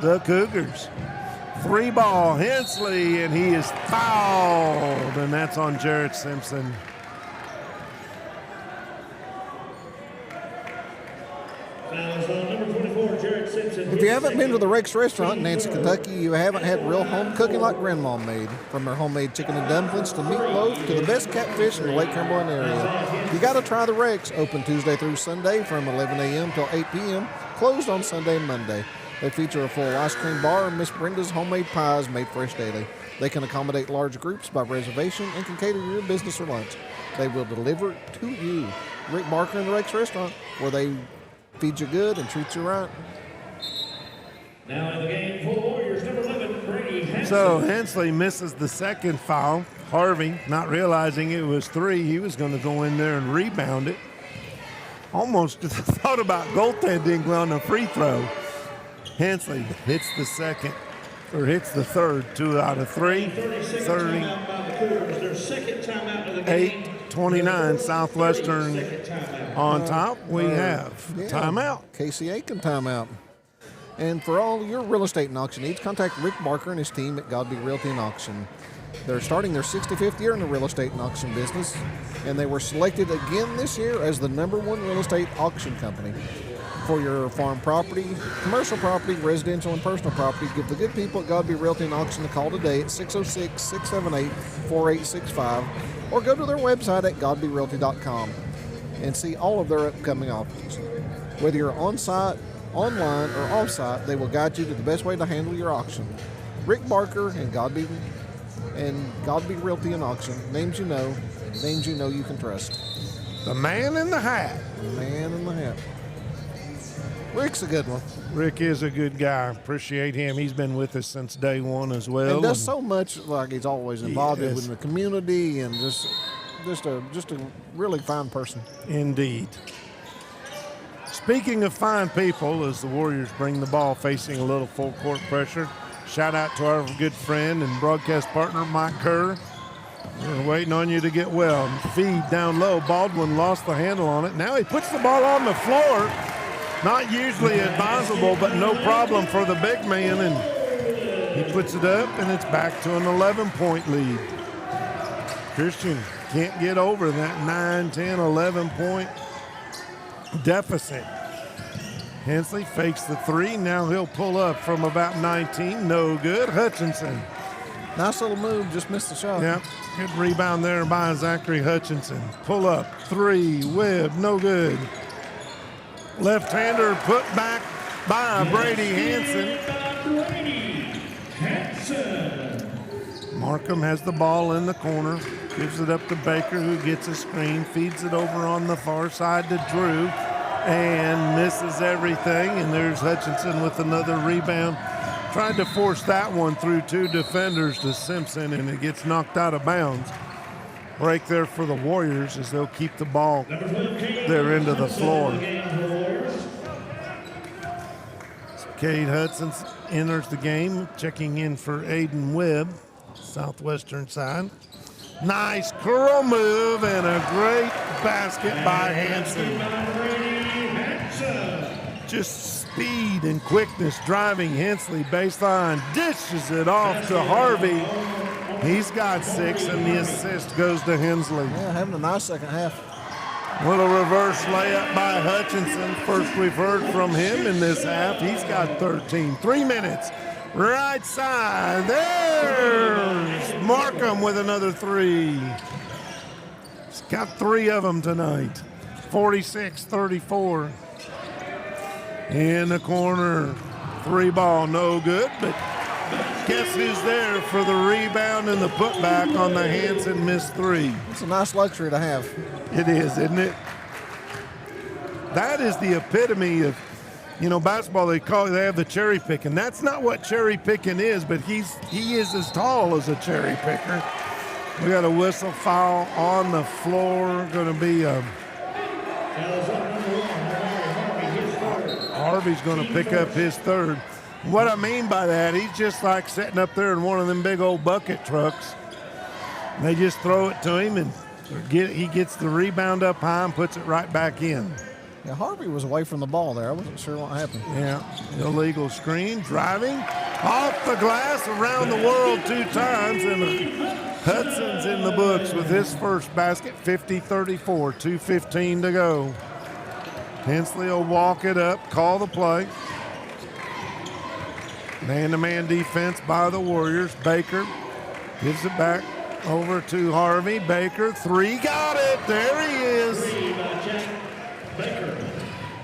the Cougars. 3-ball, Hensley, and he is fouled, and that's on Jarrett Simpson. Fouls on number 24, Jared Simpson. If you haven't been to the Rex restaurant in Nancy, Kentucky, you haven't had real home cooking like Grandma made. From her homemade chicken and dumplings to meatloaf to the best catfish in the Lake Cumberland area. You got to try the Rex. Open Tuesday through Sunday from 11 a.m. till 8 p.m. Closed on Sunday and Monday. They feature a full ice cream bar and Miss Brenda's homemade pies made fresh daily. They can accommodate large groups by reservation and can cater to your business or lunch. They will deliver to you. Rick Barker and the Rex restaurant, where they feed you good and treat you right. Now in the game for the Warriors, number 11, Brady Hanson. So Hensley misses the second foul. Harvey, not realizing it was 3, he was going to go in there and rebound it. Almost thought about goaltending on a free throw. Hensley hits the second, or hits the third, 2 out of 3. 38-29, Southwestern on top. We have timeout. Casey Aiken timeout. And for all your real estate and auction needs, contact Rick Barker and his team at Godby Realty and Auction. They're starting their 65th year in the real estate and auction business, and they were selected again this year as the #1 real estate auction company. For your farm property, commercial property, residential, and personal property, give the good people at Godby Realty and Auction a call today at 606-678-4865 or go to their website at godbyrealty.com and see all of their upcoming offers. Whether you're on-site, online, or off-site, they will guide you to the best way to handle your auction. Rick Barker and Godby Realty and Auction, names you know you can trust. The man in the hat. The man in the hat. Rick's a good one. Rick is a good guy. Appreciate him. He's been with us since day one as well. And does so much, like he's always involved in the community and just a really fine person. Indeed. Speaking of fine people, as the Warriors bring the ball facing a little full court pressure, shout out to our good friend and broadcast partner, Mike Kerr. We're waiting on you to get well. Feed down low. Baldwin lost the handle on it. Now he puts the ball on the floor. Not usually advisable, but no problem for the big man. And he puts it up, and it's back to an 11-point lead. Christian can't get over that 9, 10, 11-point deficit. Hensley fakes the 3. Now he'll pull up from about 19. No good. Hutchinson. Nice little move. Just missed the shot. Yep. Good rebound there by Zachary Hutchinson. Pull up. 3. Webb. No good. Left-hander put back by Brady Hanson. Markham has the ball in the corner. Gives it up to Baker, who gets a screen. Feeds it over on the far side to Drew. And misses everything. And there's Hutchinson with another rebound. Tried to force that one through 2 defenders to Simpson, and it gets knocked out of bounds. Break there for the Warriors as they'll keep the ball their end of the floor. Cade Hudson enters the game, checking in for Aiden Webb, Southwestern side. Nice curl move and a great basket by Hanson. Just speed and quickness driving Hensley baseline, dishes it off to Harvey. He's got 6, and the assist goes to Hensley. Yeah, having a nice second half. Little reverse layup by Hutchinson. First we've heard from him in this half. He's got 13. 3 minutes. Right side. There's Markham with another 3. He's got 3 of them tonight. 46-34. In the corner. 3 ball, no good, but guess who's there for the rebound and the putback on the Hanson missed 3. It's a nice luxury to have. It is, isn't it? That is the epitome of, basketball. They have the cherry picking. That's not what cherry picking is, but he is as tall as a cherry picker. We got a whistle foul on the floor. Going to be Harvey's going to pick up his 3rd. What I mean by that, he's just like sitting up there in one of them big old bucket trucks. They just throw it to him, and he gets the rebound up high and puts it right back in. Yeah, Harvey was away from the ball there. I wasn't sure what happened. Yeah, illegal screen, driving, off the glass, around the world 2 times, and Hudson's in the books with his first basket, 50-34, 2:15 to go. Hensley will walk it up, call the play. Man-to-man defense by the Warriors. Baker gives it back over to Harvey. Baker, three, got it. There he is.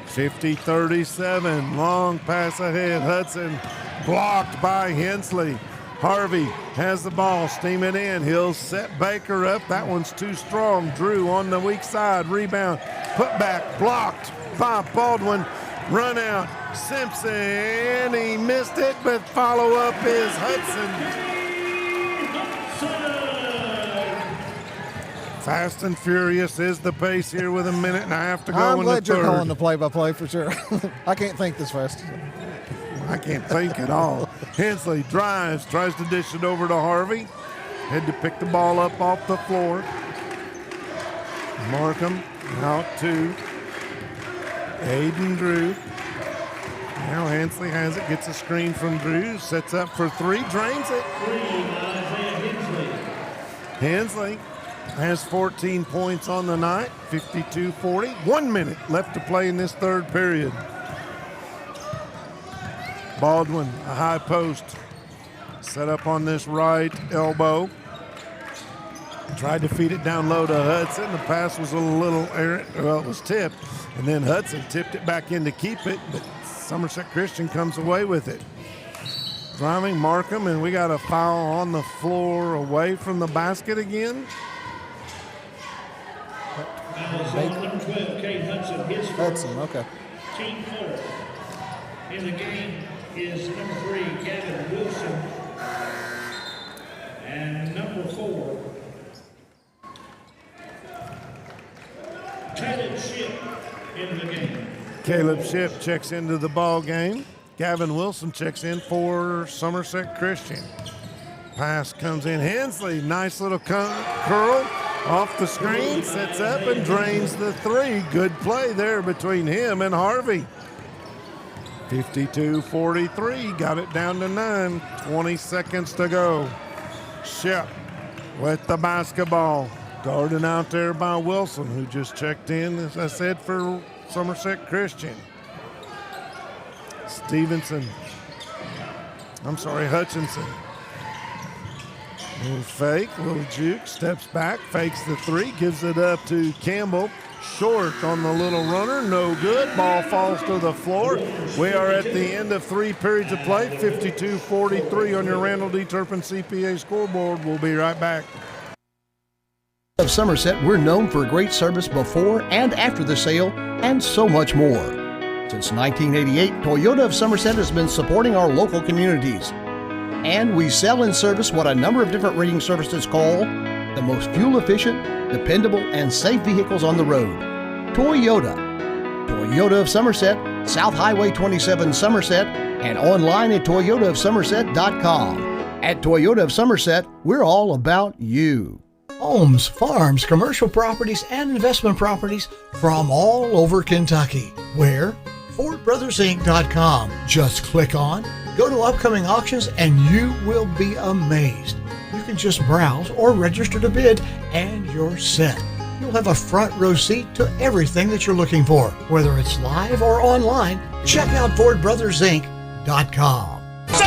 50-37, long pass ahead. Hudson blocked by Hensley. Harvey has the ball, steam it in. He'll set Baker up. That one's too strong. Drew on the weak side, rebound, put back, blocked by Baldwin. Run out, Simpson, he missed it, but follow up is Hudson. Fast and furious is the pace here with a minute and a half to go I'm in the glad you're third. calling the play-by-play for sure. I can't think this fast. I can't think at all. Hensley drives, tries to dish it over to Harvey. Had to pick the ball up off the floor. Markham out to Aiden Drew. Now Hensley has it, gets a screen from Drew, sets up for three, drains it. Hensley has 14 points on the night, 52-40. 1 minute left to play in this third period. Baldwin, a high post, set up on this right elbow. Tried to feed it down low to Hudson. The pass was a little errant. Well, it was tipped. And then Hudson tipped it back in to keep it, but Somerset Christian comes away with it. Driving Markham, and we got a foul on the floor away from the basket again. Number 12, Kate Hudson, his first. Hudson, okay. Team fourth. In the game is number 3, Gavin Wilson. And number 4, Caleb Shipp in the game. Caleb Shipp checks into the ball game. Gavin Wilson checks in for Somerset Christian. Pass comes in. Hensley, nice little curl off the screen, sets up and drains the three. Good play there between him and Harvey. 52-43, got it down to 9. 20 seconds to go. Shipp with the basketball. Guarded out there by Wilson, who just checked in, as I said, for Somerset Christian. Hutchinson. Little fake, little juke, steps back, fakes the three, gives it up to Campbell. Short on the little runner, no good. Ball falls to the floor. We are at the end of 3 periods of play, 52-43 on your Randall D. Turpin CPA scoreboard. We'll be right back. Of Somerset, we're known for great service before and after the sale, and so much more. Since 1988, Toyota of Somerset has been supporting our local communities. And we sell and service what a number of different rating services call the most fuel-efficient, dependable, and safe vehicles on the road. Toyota. Toyota of Somerset, South Highway 27 Somerset, and online at toyotaofsomerset.com. At Toyota of Somerset, we're all about you. Homes, farms, commercial properties, and investment properties from all over Kentucky. Where? FordBrothersInc.com. Just click on, go to upcoming auctions, and you will be amazed. You can just browse or register to bid, and you're set. You'll have a front row seat to everything that you're looking for. Whether it's live or online, check out FordBrothersInc.com. So,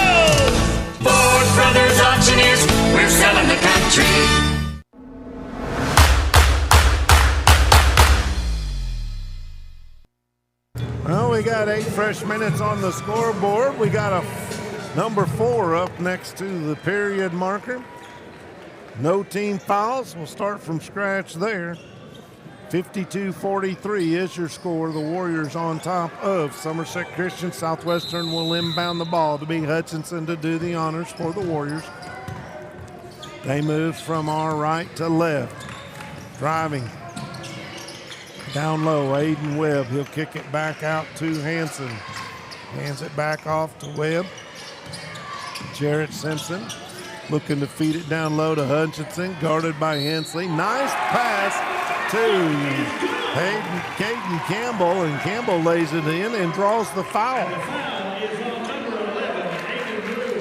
Ford Brothers Auctioneers, we're selling the country. Well, we got 8 fresh minutes on the scoreboard. We got a number 4 up next to the period marker. No team fouls. We'll start from scratch there. 52-43 is your score. The Warriors on top of Somerset Christian. Southwestern will inbound the ball to be Hutchinson to do the honors for the Warriors. They move from our right to left. Driving. Down low, Aiden Webb. He'll kick it back out to Hanson. Hands it back off to Webb. Jarrett Simpson looking to feed it down low to Hutchinson, guarded by Hensley. Nice pass to Caden Campbell, and Campbell lays it in and draws the foul.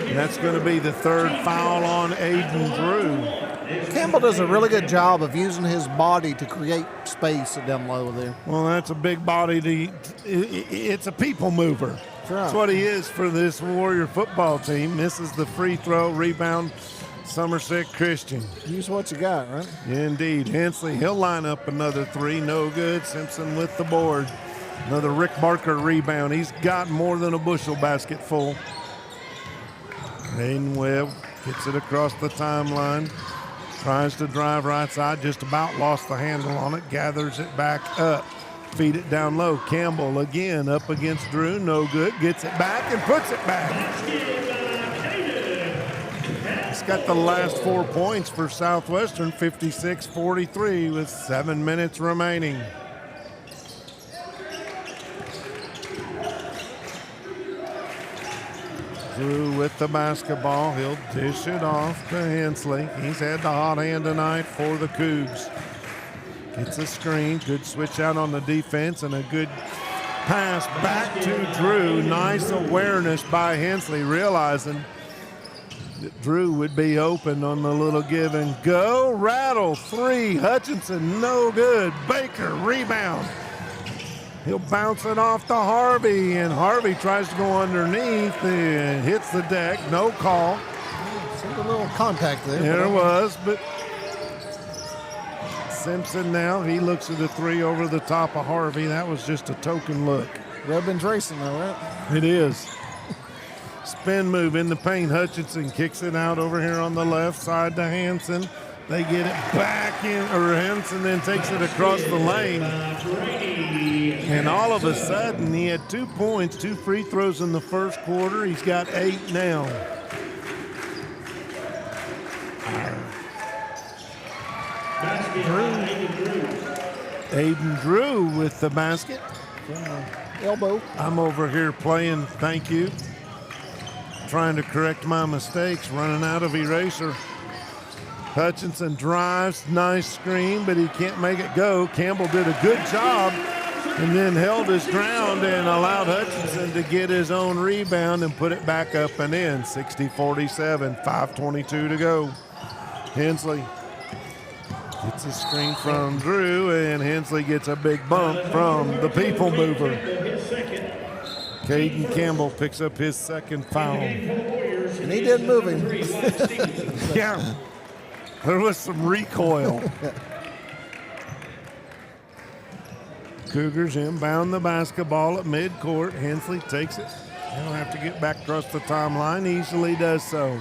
And that's going to be the third foul on Aiden Drew. Campbell does a really good job of using his body to create space down low there. Well, that's a big body. It's a people mover. That's what he is for this Warrior football team. Misses the free throw, rebound, Somerset Christian. Use what you got, right? Indeed. Hensley, he'll line up another three. No good. Simpson with the board. Another Rick Barker rebound. He's got more than a bushel basket full. Aiden Webb gets it across the timeline. Tries to drive right side. Just about lost the handle on it. Gathers it back up. Feed it down low. Campbell again up against Drew. No good. Gets it back and puts it back. He's got the last 4 points for Southwestern, 56-43 with 7 minutes remaining. Drew with the basketball. He'll dish it off to Hensley. He's had the hot hand tonight for the Cougs. Gets a screen. Good switch out on the defense and a good pass back to Drew. Nice awareness by Hensley, realizing that Drew would be open on the little give and go. Rattle three. Hutchinson no good. Baker rebound. He'll bounce it off to Harvey, and Harvey tries to go underneath and hits the deck. No call. Seemed a little contact there. There was, but Simpson now, he looks at the three over the top of Harvey. That was just a token look. Rubin's racing though, right? It is. Spin move in the paint. Hutchinson kicks it out over here on the left side to Hanson. They get it back in, or Hanson then takes it across the lane. And all of a sudden, he had 2 points, 2 free throws in the first quarter. He's got 8 now. Aiden Drew with the basket. Elbow. I'm over here playing, thank you. Trying to correct my mistakes, running out of eraser. Hutchinson drives, nice screen, but he can't make it go. Campbell did a good job and then held his ground and allowed Hutchinson to get his own rebound and put it back up and in. 60-47, 5:22 to go. Hensley gets a screen from Drew, and Hensley gets a big bump from the people mover. Caden Campbell picks up his second foul. And he did move him. Yeah. There was some recoil. Cougars inbound the basketball at midcourt. Hensley takes it. He'll have to get back across the timeline. Easily does so.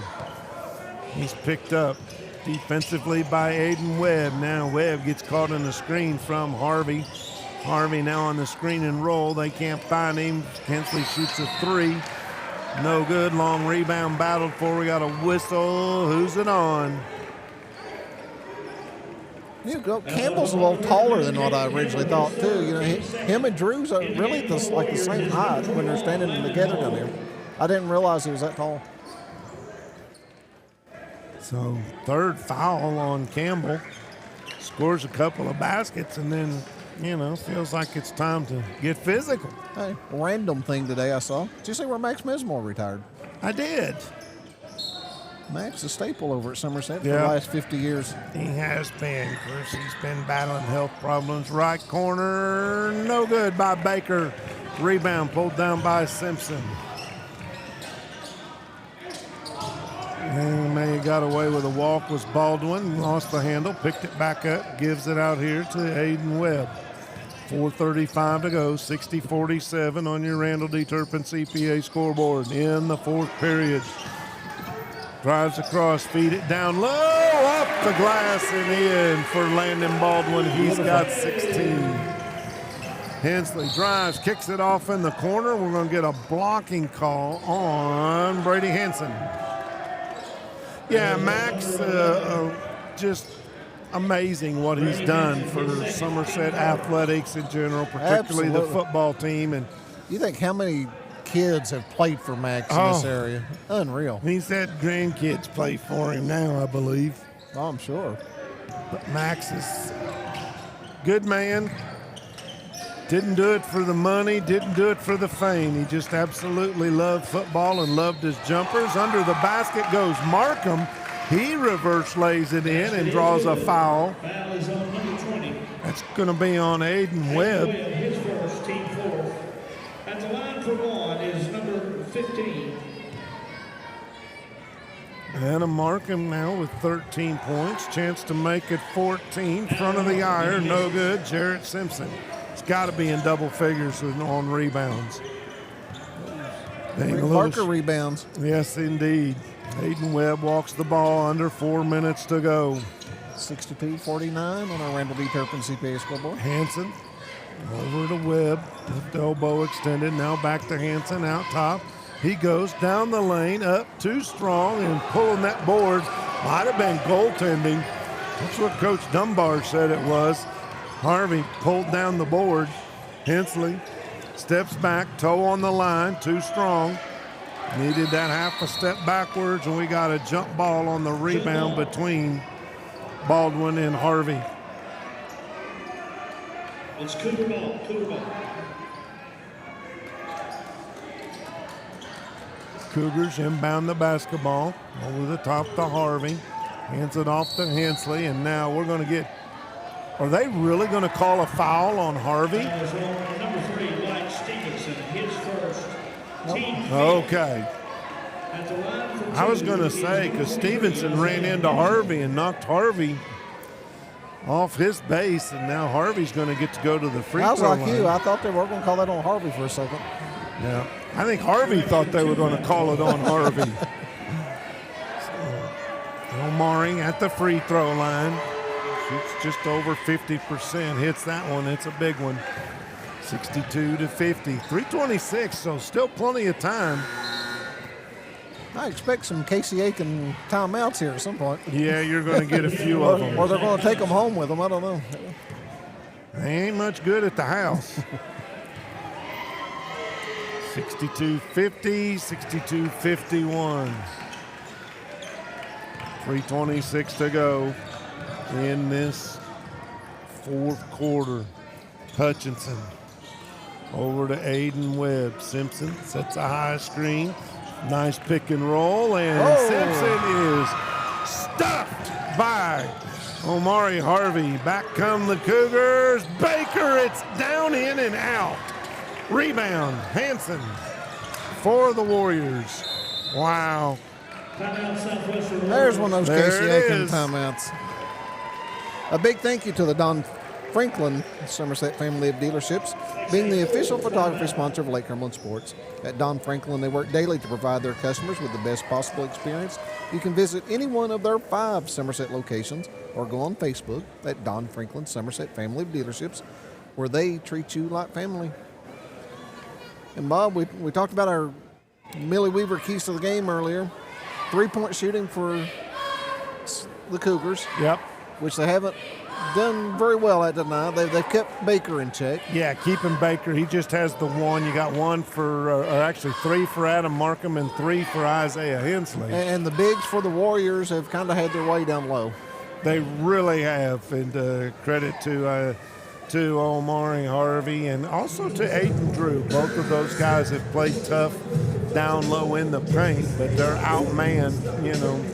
He's picked up defensively by Aiden Webb. Now Webb gets caught in the screen from Harvey. Harvey now on the screen and roll. They can't find him. Hensley shoots a three. No good. Long rebound battled for. We got a whistle. Who's it on? Campbell's a little taller than what I originally thought, too. You know, him and Drew's are really the same height when they're standing together down there. I didn't realize he was that tall. So third foul on Campbell. Scores a couple of baskets and then, you know, feels like it's time to get physical. Hey, random thing today I saw. Did you see where Max Mismore retired? I did. Max, a staple over at Somerset for the last 50 years. He has been. Of course, he's been battling health problems. Right corner, no good by Baker. Rebound pulled down by Simpson. And May got away with a walk was Baldwin. Lost the handle, picked it back up, gives it out here to Aiden Webb. 4:35 to go, 60-47 on your Randall D. Turpin CPA scoreboard in the fourth period. Drives across, feed it down low, up the glass and in for Landon Baldwin. He's got 16. Hensley drives, kicks it off in the corner. We're going to get a blocking call on Brady Henson. Yeah, Max, just amazing what he's done for Somerset athletics in general, particularly the football team. And you think how many kids have played for Max in this area? Unreal. He's had grandkids play for him now, I believe. Oh, I'm sure. But Max is a good man. Didn't do it for the money, didn't do it for the fame. He just absolutely loved football and loved his jumpers. Under the basket goes Markham. He reverse lays it in and draws a foul. Foul is on number 20. That's going to be on Aiden Webb. His first, team fourth. At the line for one is number 15. Anna Markham now with 13 points. Chance to make it 14. Front of the iron, no good. Jarrett Simpson. It's got to be in double figures on rebounds. Parker rebounds. Yes, indeed. Aiden Webb walks the ball under 4 minutes to go. 62-49 on our Randall B. Turpin CPA scoreboard. Hanson over to Webb. Left elbow extended. Now back to Hanson out top. He goes down the lane, up too strong, and pulling that board. Might have been goaltending. That's what Coach Dunbar said it was. Harvey pulled down the board. Hensley steps back, toe on the line, too strong. Needed that half a step backwards, and we got a jump ball on the rebound between Baldwin and Harvey. It's Cougar ball. Cougars inbound the basketball over the top to Harvey. Hands it off to Hensley, and now we're going to get. Are they really going to call a foul on Harvey? Number 3, Mike Stevenson, his first. Team Okay. I was going to say, because Stevenson ran into Harvey and knocked Harvey off his base, and now Harvey's going to get to go to the free throw line. I was like you. I thought they were going to call that on Harvey for a second. Yeah. I think Harvey thought they were going to call it on Harvey. Omari at the free throw line. Shoots just over 50%. Hits that one. It's a big one. 62-50. 3:26, so still plenty of time. I expect some Casey Aiken timeouts here at some point. Yeah, you're going to get a few of them. Or they're going to take them home with them. I don't know. They ain't much good at the house. 62-50, 62-51. 3:26 to go in this fourth quarter. Hutchinson over to Aiden Webb. Simpson sets a high screen. Nice pick and roll, and Simpson is stuffed by Omari Harvey. Back come the Cougars. Baker, it's down, in, and out. Rebound, Hanson for the Warriors. Wow. There's one of those Casey Aiken timeouts. A big thank you to the Don Franklin Somerset family of dealerships, being the official photography sponsor of Lake Cumberland Sports. At Don Franklin, they work daily to provide their customers with the best possible experience. You can visit any one of their 5 Somerset locations or go on Facebook at Don Franklin Somerset family of dealerships, where they treat you like family. And Bob, we talked about our Millie Weaver keys to the game earlier. 3-point shooting for the Cougars. Yep. Which they haven't done very well at tonight. They've kept Baker in check. Yeah, keeping Baker. He just has the one. You got one for, or actually 3 for Adam Markham and 3 for Isaiah Hensley. And the bigs for the Warriors have kind of had their way down low. They really have, and credit to Omari Harvey and also to Aiden Drew. Both of those guys have played tough down low in the paint, but they're outmanned, you know.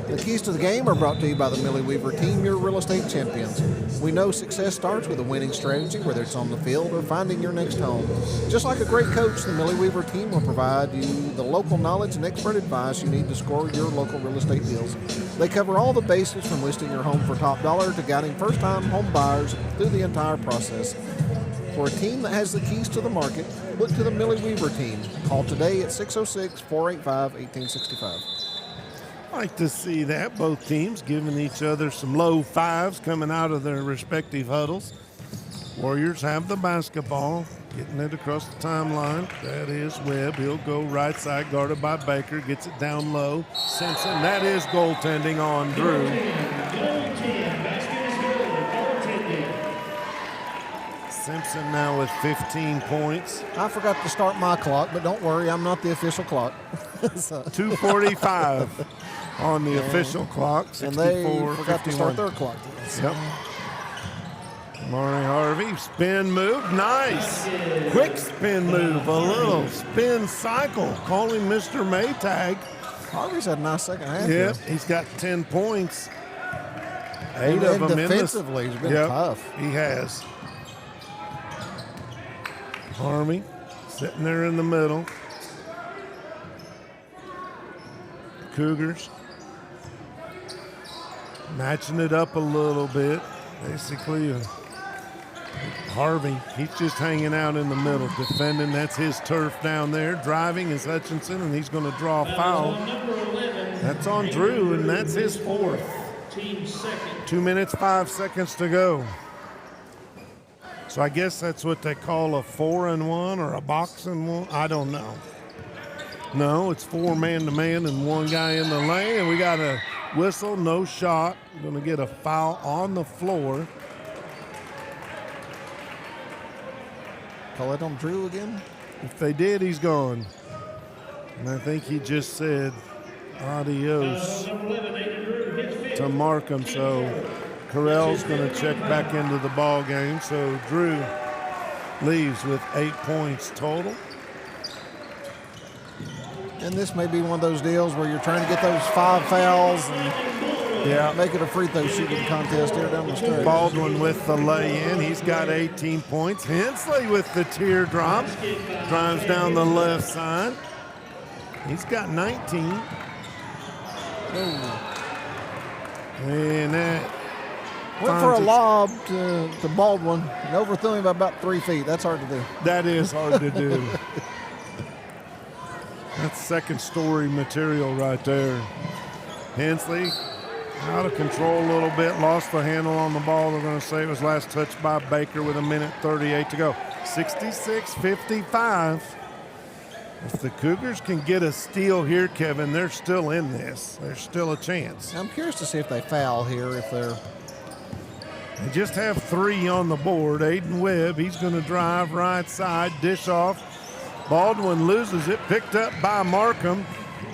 The keys to the game are brought to you by the Millie Weaver team, your real estate champions. We know success starts with a winning strategy, whether it's on the field or finding your next home. Just like a great coach, the Millie Weaver team will provide you the local knowledge and expert advice you need to score your local real estate deals. They cover all the bases from listing your home for top dollar to guiding first-time home buyers through the entire process. For a team that has the keys to the market, look to the Millie Weaver team. Call today at 606-485-1865. I like to see that. Both teams giving each other some low fives coming out of their respective huddles. Warriors have the basketball, getting it across the timeline. That is Webb. He'll go right side, guarded by Baker. Gets it down low. Simpson, that is goaltending on Drew. Simpson now with 15 points. I forgot to start my clock, but don't worry, I'm not the official clock. 2:45 on the official clock. 64, and they forgot 51. to start their clock. Yep. Omari Harvey, spin move, nice. Quick spin move, a little spin cycle. Calling Mr. Maytag. Harvey's had a nice second half. Yep, here. he's got 10 points. And 8 of them defensively, he's been tough. He has. Harvey sitting there in the middle. Cougars matching it up a little bit. Basically, Harvey, he's just hanging out in the middle, defending. That's his turf down there. Driving is Hutchinson, and he's going to draw a foul. That's on Drew, and that's his fourth. 2 minutes, 5 seconds to go. So I guess that's what they call a 4-and-1 or a box-and-1. I don't know. No, it's 4 man-to-man and 1 guy in the lane, and we got a whistle, no shot. We're going to get a foul on the floor. Call it on Drew again? If they did, he's gone. And I think he just said adios to Markham. So Carell's going to check back into the ball game. So Drew leaves with 8 points total. And this may be one of those deals where you're trying to get those 5 fouls and make it a free throw shooting contest here down the stretch. Baldwin with the lay-in. He's got 18 points. Hensley with the teardrop. Drives down the left side. He's got 19. And that went for a lob to Baldwin and overthrew him by about 3 feet. That's hard to do. That is hard to do. That's second-story material right there. Hensley out of control a little bit, lost the handle on the ball. They're going to say it was last touched by Baker with 1:38 to go. 66-55. If the Cougars can get a steal here, Kevin, they're still in this. There's still a chance. I'm curious to see if they foul here, if they're... They just have 3 on the board. Aiden Webb, he's going to drive right side, dish off. Baldwin loses it, picked up by Markham.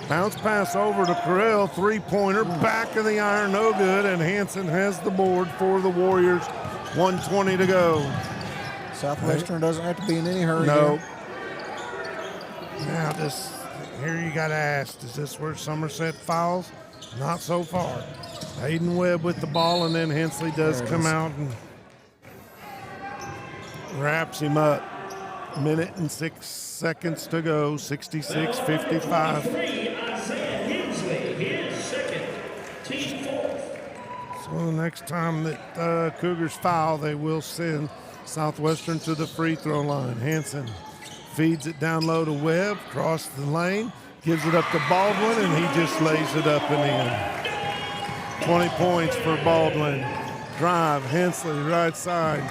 Bounce pass over to Carell, 3-pointer, back of the iron, no good, and Hanson has the board for the Warriors. 1:20 to go. Southwestern doesn't have to be in any hurry. No. Here. Now here you got to ask, is this where Somerset fouls? Not so far. Aiden Webb with the ball, and then Hensley does come out and wraps him up. 1:06 seconds to go, 66-55. So the next time that Cougars foul, they will send Southwestern to the free throw line. Hanson feeds it down low to Webb, across the lane, gives it up to Baldwin, and he just lays it up and in. 20 points for Baldwin. Drive, Hensley, right side.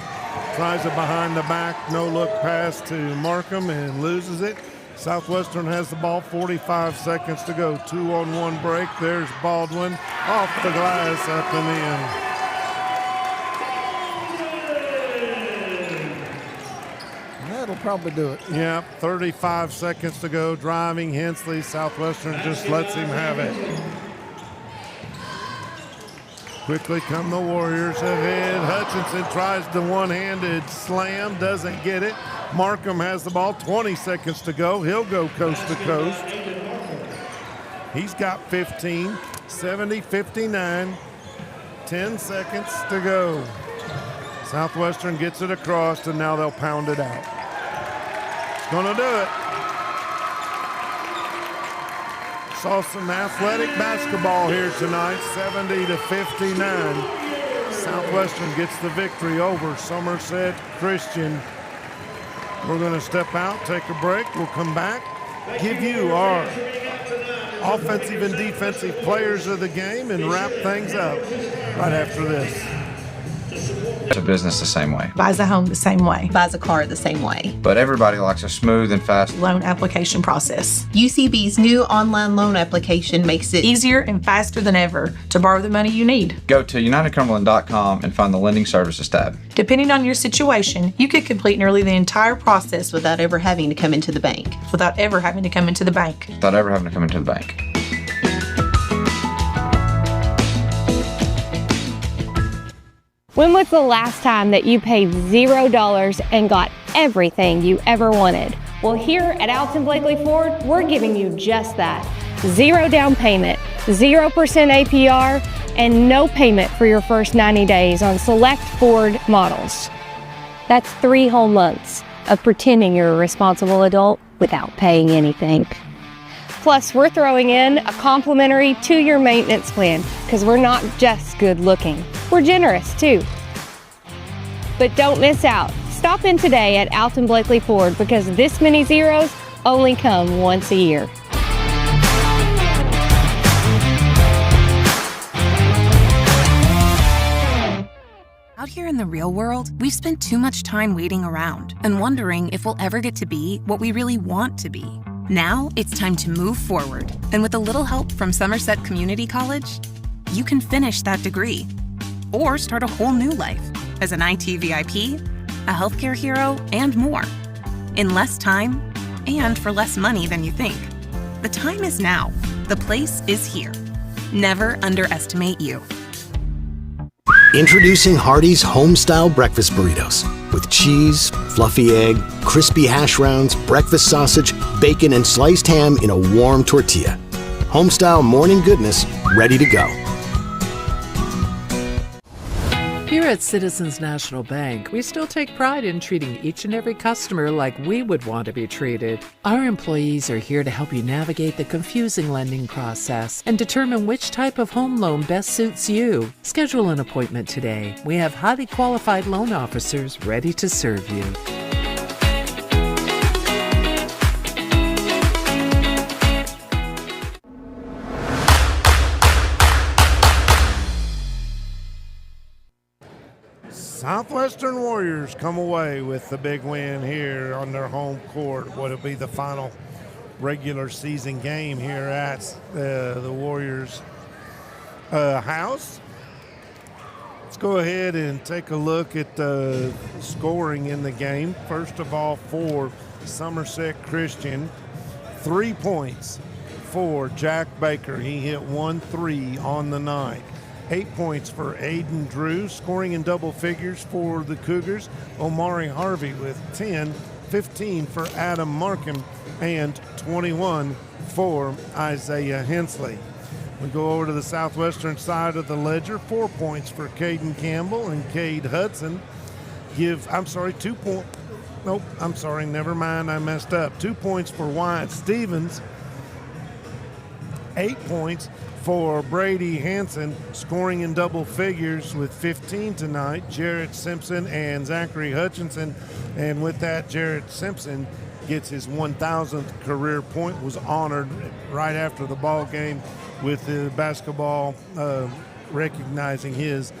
Tries it behind the back, no-look pass to Markham and loses it. Southwestern has the ball, 45 seconds to go. 2-on-1 break. There's Baldwin off the glass, up and in. That'll probably do it. Yep, 35 seconds to go. Driving Hensley. Southwestern just lets him have it. Quickly come the Warriors ahead. Hutchinson tries the one-handed slam, doesn't get it. Markham has the ball, 20 seconds to go. He'll go coast to coast. He's got 15, 70-59, 10 seconds to go. Southwestern gets it across, and now they'll pound it out. It's gonna do it. Saw some athletic basketball here tonight, 70-59. Southwestern gets the victory over Somerset Christian. We're going to step out, take a break. We'll come back, give you our offensive and defensive players of the game, and wrap things up right after this. To business the same way. Buys a home the same way. Buys a car the same way. But everybody likes a smooth and fast Loan application process. UCB's new online loan application makes it Easier and faster than ever to borrow the money you need. Go to UnitedCumberland.com and find the Lending Services tab. Depending on your situation, you could complete nearly the entire process without ever having to come into the bank. Without ever having to come into the bank. Without ever having to come into the bank. When was the last time that you paid $0 and got everything you ever wanted? Well, here at Alton Blakely Ford, we're giving you just that. 0 down payment, 0% APR, and no payment for your first 90 days on select Ford models. That's 3 whole months of pretending you're a responsible adult without paying anything. Plus, we're throwing in a complimentary 2-year maintenance plan because we're not just good looking, we're generous too. But don't miss out. Stop in today at Alton Blakely Ford because this many zeros only come once a year. Out here in the real world, we've spent too much time waiting around and wondering if we'll ever get to be what we really want to be. Now it's time to move forward. And with a little help from Somerset Community College, you can finish that degree or start a whole new life as an IT VIP, a healthcare hero, and more. In less time and for less money than you think. The time is now. The place is here. Never underestimate you. Introducing Hardee's Homestyle Breakfast Burritos with cheese, fluffy egg, crispy hash browns, breakfast sausage, bacon, and sliced ham in a warm tortilla. Homestyle morning goodness ready to go. Here at Citizens National Bank, we still take pride in treating each and every customer like we would want to be treated. Our employees are here to help you navigate the confusing lending process and determine which type of home loan best suits you. Schedule an appointment today. We have highly qualified loan officers ready to serve you. Southwestern Warriors come away with the big win here on their home court. What will be the final regular season game here at the Warriors house. Let's go ahead and take a look at the scoring in the game. First of all, for Somerset Christian, 3 points for Jack Baker. He hit 1 3 on the night. 8 points for Aiden Drew, scoring in double figures for the Cougars. Omari Harvey with 10, 15 for Adam Markham, and 21 for Isaiah Hensley. We go over to the southwestern side of the ledger. 4 points for Caden Campbell and Cade Hudson. 2 points. Nope, I'm sorry, never mind, I messed up. 2 points for Wyatt Stevens. 8 points for Brady Hansen, scoring in double figures with 15 tonight. Jarrett Simpson and Zachary Hutchinson. And with that, Jarrett Simpson gets his 1,000th career point, was honored right after the ball game with the basketball recognizing his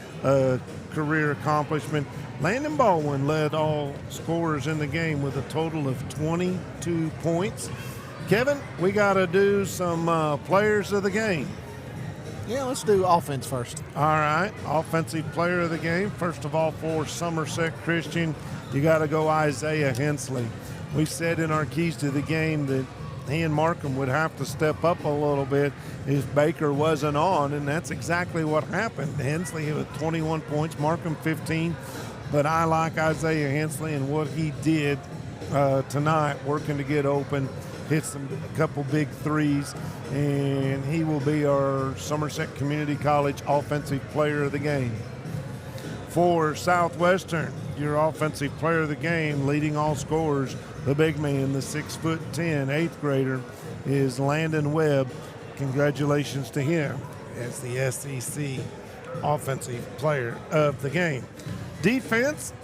career accomplishment. Landon Baldwin led all scorers in the game with a total of 22 points. Kevin, we got to do some players of the game. Yeah, let's do offense first. All right, offensive player of the game. First of all, for Somerset Christian, you got to go Isaiah Hensley. We said in our keys to the game that he and Markham would have to step up a little bit if Baker wasn't on, and that's exactly what happened. Hensley with 21 points, Markham 15, but I like Isaiah Hensley and what he did tonight, working to get open, hits a couple big threes, and he will be our Somerset Community College Offensive Player of the Game. For Southwestern, your Offensive Player of the Game, leading all scorers, the big man, the 6'10", 8th grader, is Landon Webb. Congratulations to him as the SEC Offensive Player of the Game. Defense,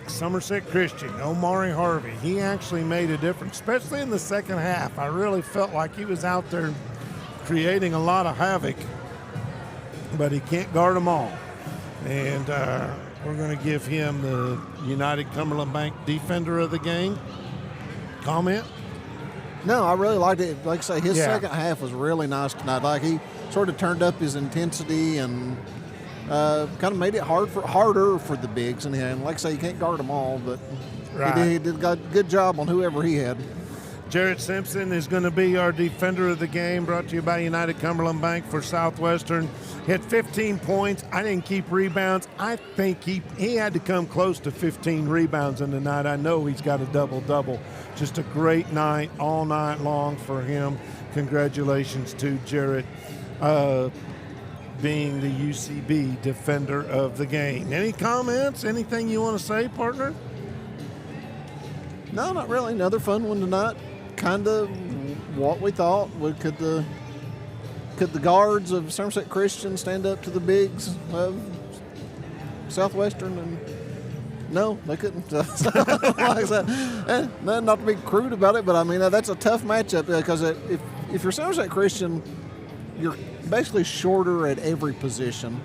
Somerset Christian, Omari Harvey. He actually made a difference, especially in the second half. I really felt like he was out there creating a lot of havoc, but he can't guard them all. And we're going to give him the United Cumberland Bank Defender of the Game. Comment? No, I really liked it. Like I say, his second half was really nice tonight. Like, he sort of turned up his intensity and kind of made it harder for the bigs. And like I say, you can't guard them all, but he did a good job on whoever he had. Jarrett Simpson is going to be our defender of the game, brought to you by United Cumberland Bank for Southwestern. Hit 15 points. I didn't keep rebounds. I think he had to come close to 15 rebounds in the night. I know he's got a double-double. Just a great night all night long for him. Congratulations to Jarrett being the UCB defender of the game. Any comments? Anything you want to say, partner? No, not really. Another fun one tonight. Kind of what we thought. Could the guards of Somerset Christian stand up to the bigs of Southwestern? And no, they couldn't. Like I said, not to be crude about it, but I mean that's a tough matchup because if you're Somerset Christian, you're basically shorter at every position,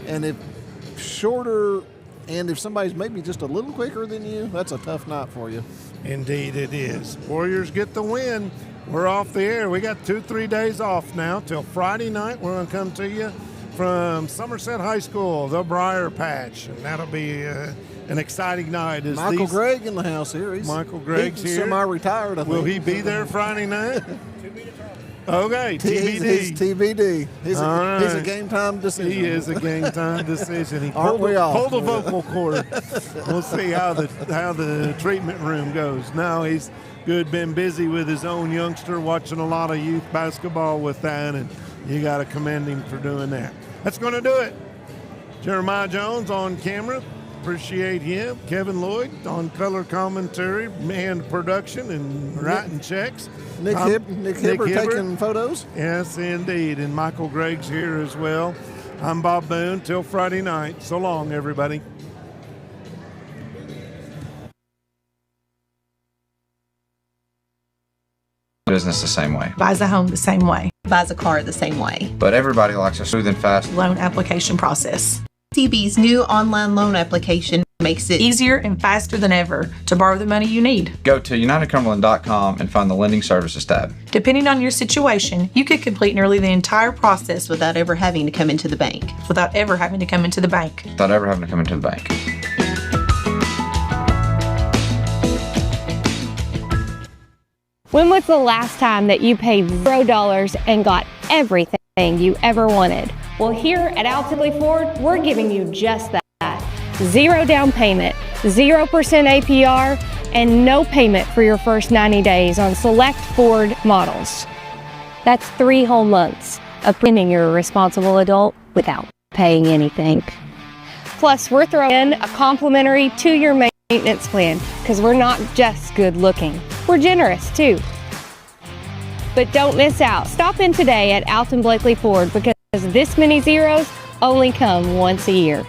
and if somebody's maybe just a little quicker than you, that's a tough night for you. Indeed it is. Warriors get the win. We're off the air. We got 2-3 days off now till Friday night. We're going to come to you from Somerset High School, the Briar Patch, and that'll be an exciting night. Michael Gregg in the house here. Michael Gregg's here. Semi-retired, I think. Will he be there Friday night? Okay, TBD. He's TBD. He's a game time decision. He is a game time decision. He Aren't we all? pulled the vocal cord. We'll see how the treatment room goes. Now he's been busy with his own youngster, watching a lot of youth basketball with that, and you got to commend him for doing that. That's going to do it. Jeremiah Jones on camera. Appreciate him. Kevin Lloyd on color commentary and production and writing checks. Nick Hibbert taking photos. Yes, indeed. And Michael Gregg's here as well. I'm Bob Boone. Till Friday night. So long, everybody. Business the same way. Buys a home the same way. Buys a car the same way. But everybody likes a smooth and fast Loan application process. TB's new online loan application makes it Easier and faster than ever to borrow the money you need. Go to unitedcumberland.com and find the Lending Services tab. Depending on your situation, you could complete nearly the entire process without ever having to come into the bank. Without ever having to come into the bank. Without ever having to come into the bank. When was the last time that you paid $0 and got everything you ever wanted? Well, here at Altinley Ford, we're giving you just that. 0 down payment, 0% APR, and no payment for your first 90 days on select Ford models. That's 3 whole months of pretending you're a responsible adult without paying anything. Plus, we're throwing in a complimentary 2-year maintenance plan because we're not just good looking. We're generous too. But don't miss out. Stop in today at Alton Blakely Ford because this many zeros only come once a year.